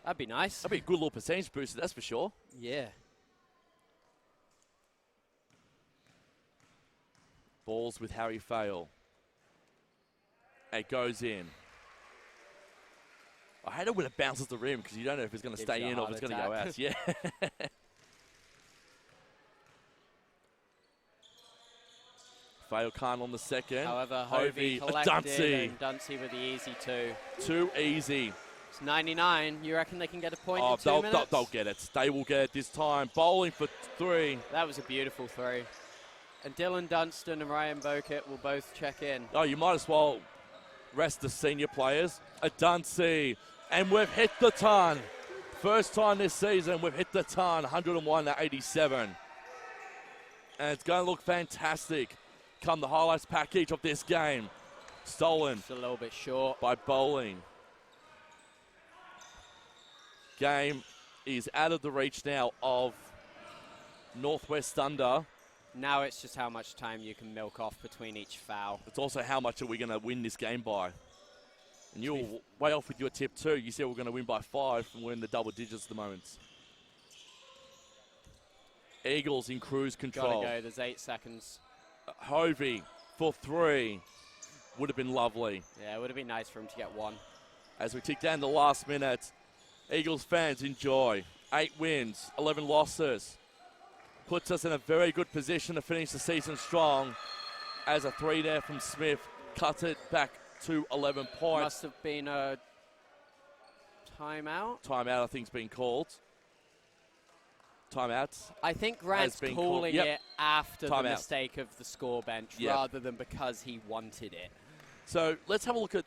That'd be nice. That'd be a good little percentage booster, that's for sure. Yeah. Balls with Harry Fail. It goes in. I hate it when it bounces the rim because you don't know if it's going to stay in or if it's going to go out. Yeah. Fail Khan on the second. However, Hovey, Hovey collected Dunsey. and Dunsey with the easy 2. Too easy. It's 99. You reckon they can get a point in 2 they'll minutes? they'll get it. They will get it this time. Bowling for 3. That was a beautiful 3. And Dylan Dunstan and Ryan Bokett will both check in. Oh, you might as well rest the senior players. A Dunsey. And we've hit the ton. First time this season, we've hit the ton. 101 to 87. And it's going to look fantastic come the highlights package of this game. Stolen. It's a little bit short. By Bowling. Game is out of the reach now of Northwest Thunder. Now it's just how much time you can milk off between each foul. It's also how much are we going to win this game by. And you were way off with your tip too. You said we're going to win by 5 and we're in the double digits at the moment. Eagles in cruise control. Gotta go, there's 8 seconds. Hovey for 3. Would have been lovely. Yeah, it would have been nice for him to get 1. As we tick down the last minute, Eagles fans enjoy. 8 wins, 11 losses. Puts us in a very good position to finish the season strong. As a 3 there from Smith cuts it back to 11 points. Must have been a timeout. Timeout, I think, has been called. Timeout. I think Grant's calling it after the mistake of the score bench rather than because he wanted it. So let's have a look at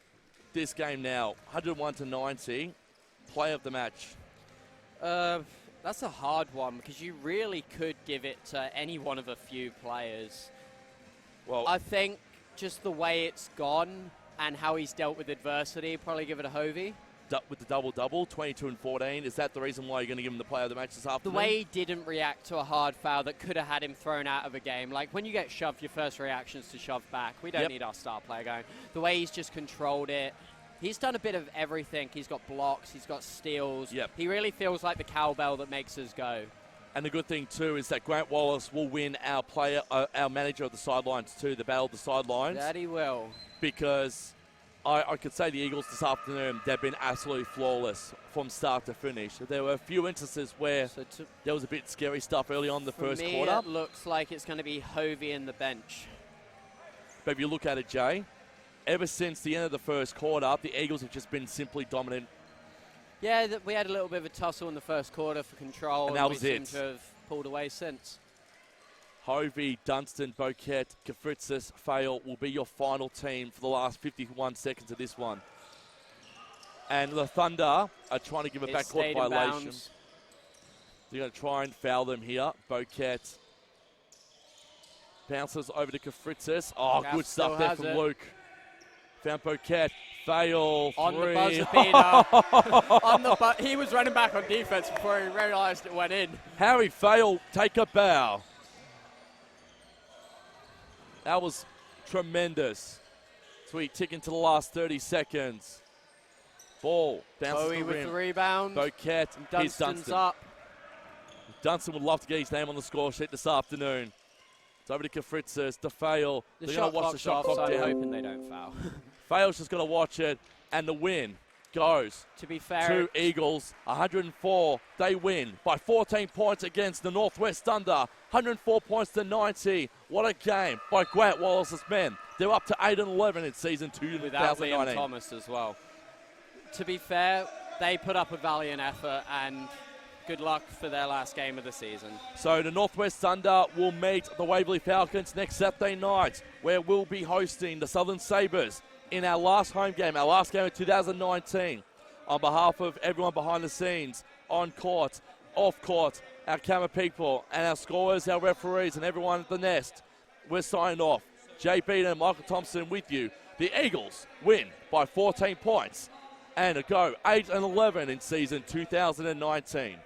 this game now. 101 to 90. Play of the match. That's a hard one because you really could give it to any one of a few players. Well, I think just the way it's gone and how he's dealt with adversity, probably give it a Hovey. With the double-double, 22 and 14. Is that the reason why you're going to give him the player of the match this afternoon? The way he didn't react to a hard foul that could have had him thrown out of a game. Like, when you get shoved, your first reaction is to shove back. We don't need our star player going. The way he's just controlled it. He's done a bit of everything. He's got blocks. He's got steals. He really feels like the cowbell that makes us go. And the good thing, too, is that Grant Wallace will win our our manager of the sidelines, too, the battle of the sidelines. That he will. Because I could say the Eagles this afternoon, they've been absolutely flawless from start to finish. There were a few instances where there was a bit scary stuff early on in the first quarter. It looks like it's going to be Hovey in the bench. But if you look at it, Jay, ever since the end of the first quarter, the Eagles have just been simply dominant. Yeah, we had a little bit of a tussle in the first quarter for control, and that was we seem to have pulled away since. Hovey, Dunstan, Bokett, Kafritzis, Fail will be your final team for the last 51 seconds of this one. And the Thunder are trying to give a backcourt violation. They're going to try and foul them here. Bokett bounces over to Kafritzis. Oh, good stuff there from Luke. Found Bokett. Fail. On 3. the buzzer beater. He was running back on defense before he realized it went in. Harry Fail, take a bow. That was tremendous. So we tick into the last 30 seconds. Ball bounces Bowie the with rim. the rebound. Bokett, here's Dunstan's Dunstan. up. Dunson would love to get his name on the score sheet this afternoon. It's over to Kafritzis, to Fail. The They're shot going to watch the shot clock's clock off, so I'm down. hoping they don't foul. Fail's just going to watch it, and the win goes To be fair, to Eagles, 104. They win by 14 points against the Northwest Thunder, 104 points to 90. What a game by Grant Wallace's men. They're up to 8-11 in season 2 without 2019. Liam Thomas as well. To be fair, they put up a valiant effort, and good luck for their last game of the season. So the Northwest Thunder will meet the Waverley Falcons next Saturday night, where we'll be hosting the Southern Sabres in our last home game, our last game of 2019. On behalf of everyone behind the scenes, on court, off court, our camera people and our scorers, our referees and everyone at the Nest, we're signing off. Jay Beaton and Michael Thompson with you. The Eagles win by 14 points and go 8-11 in season 2019.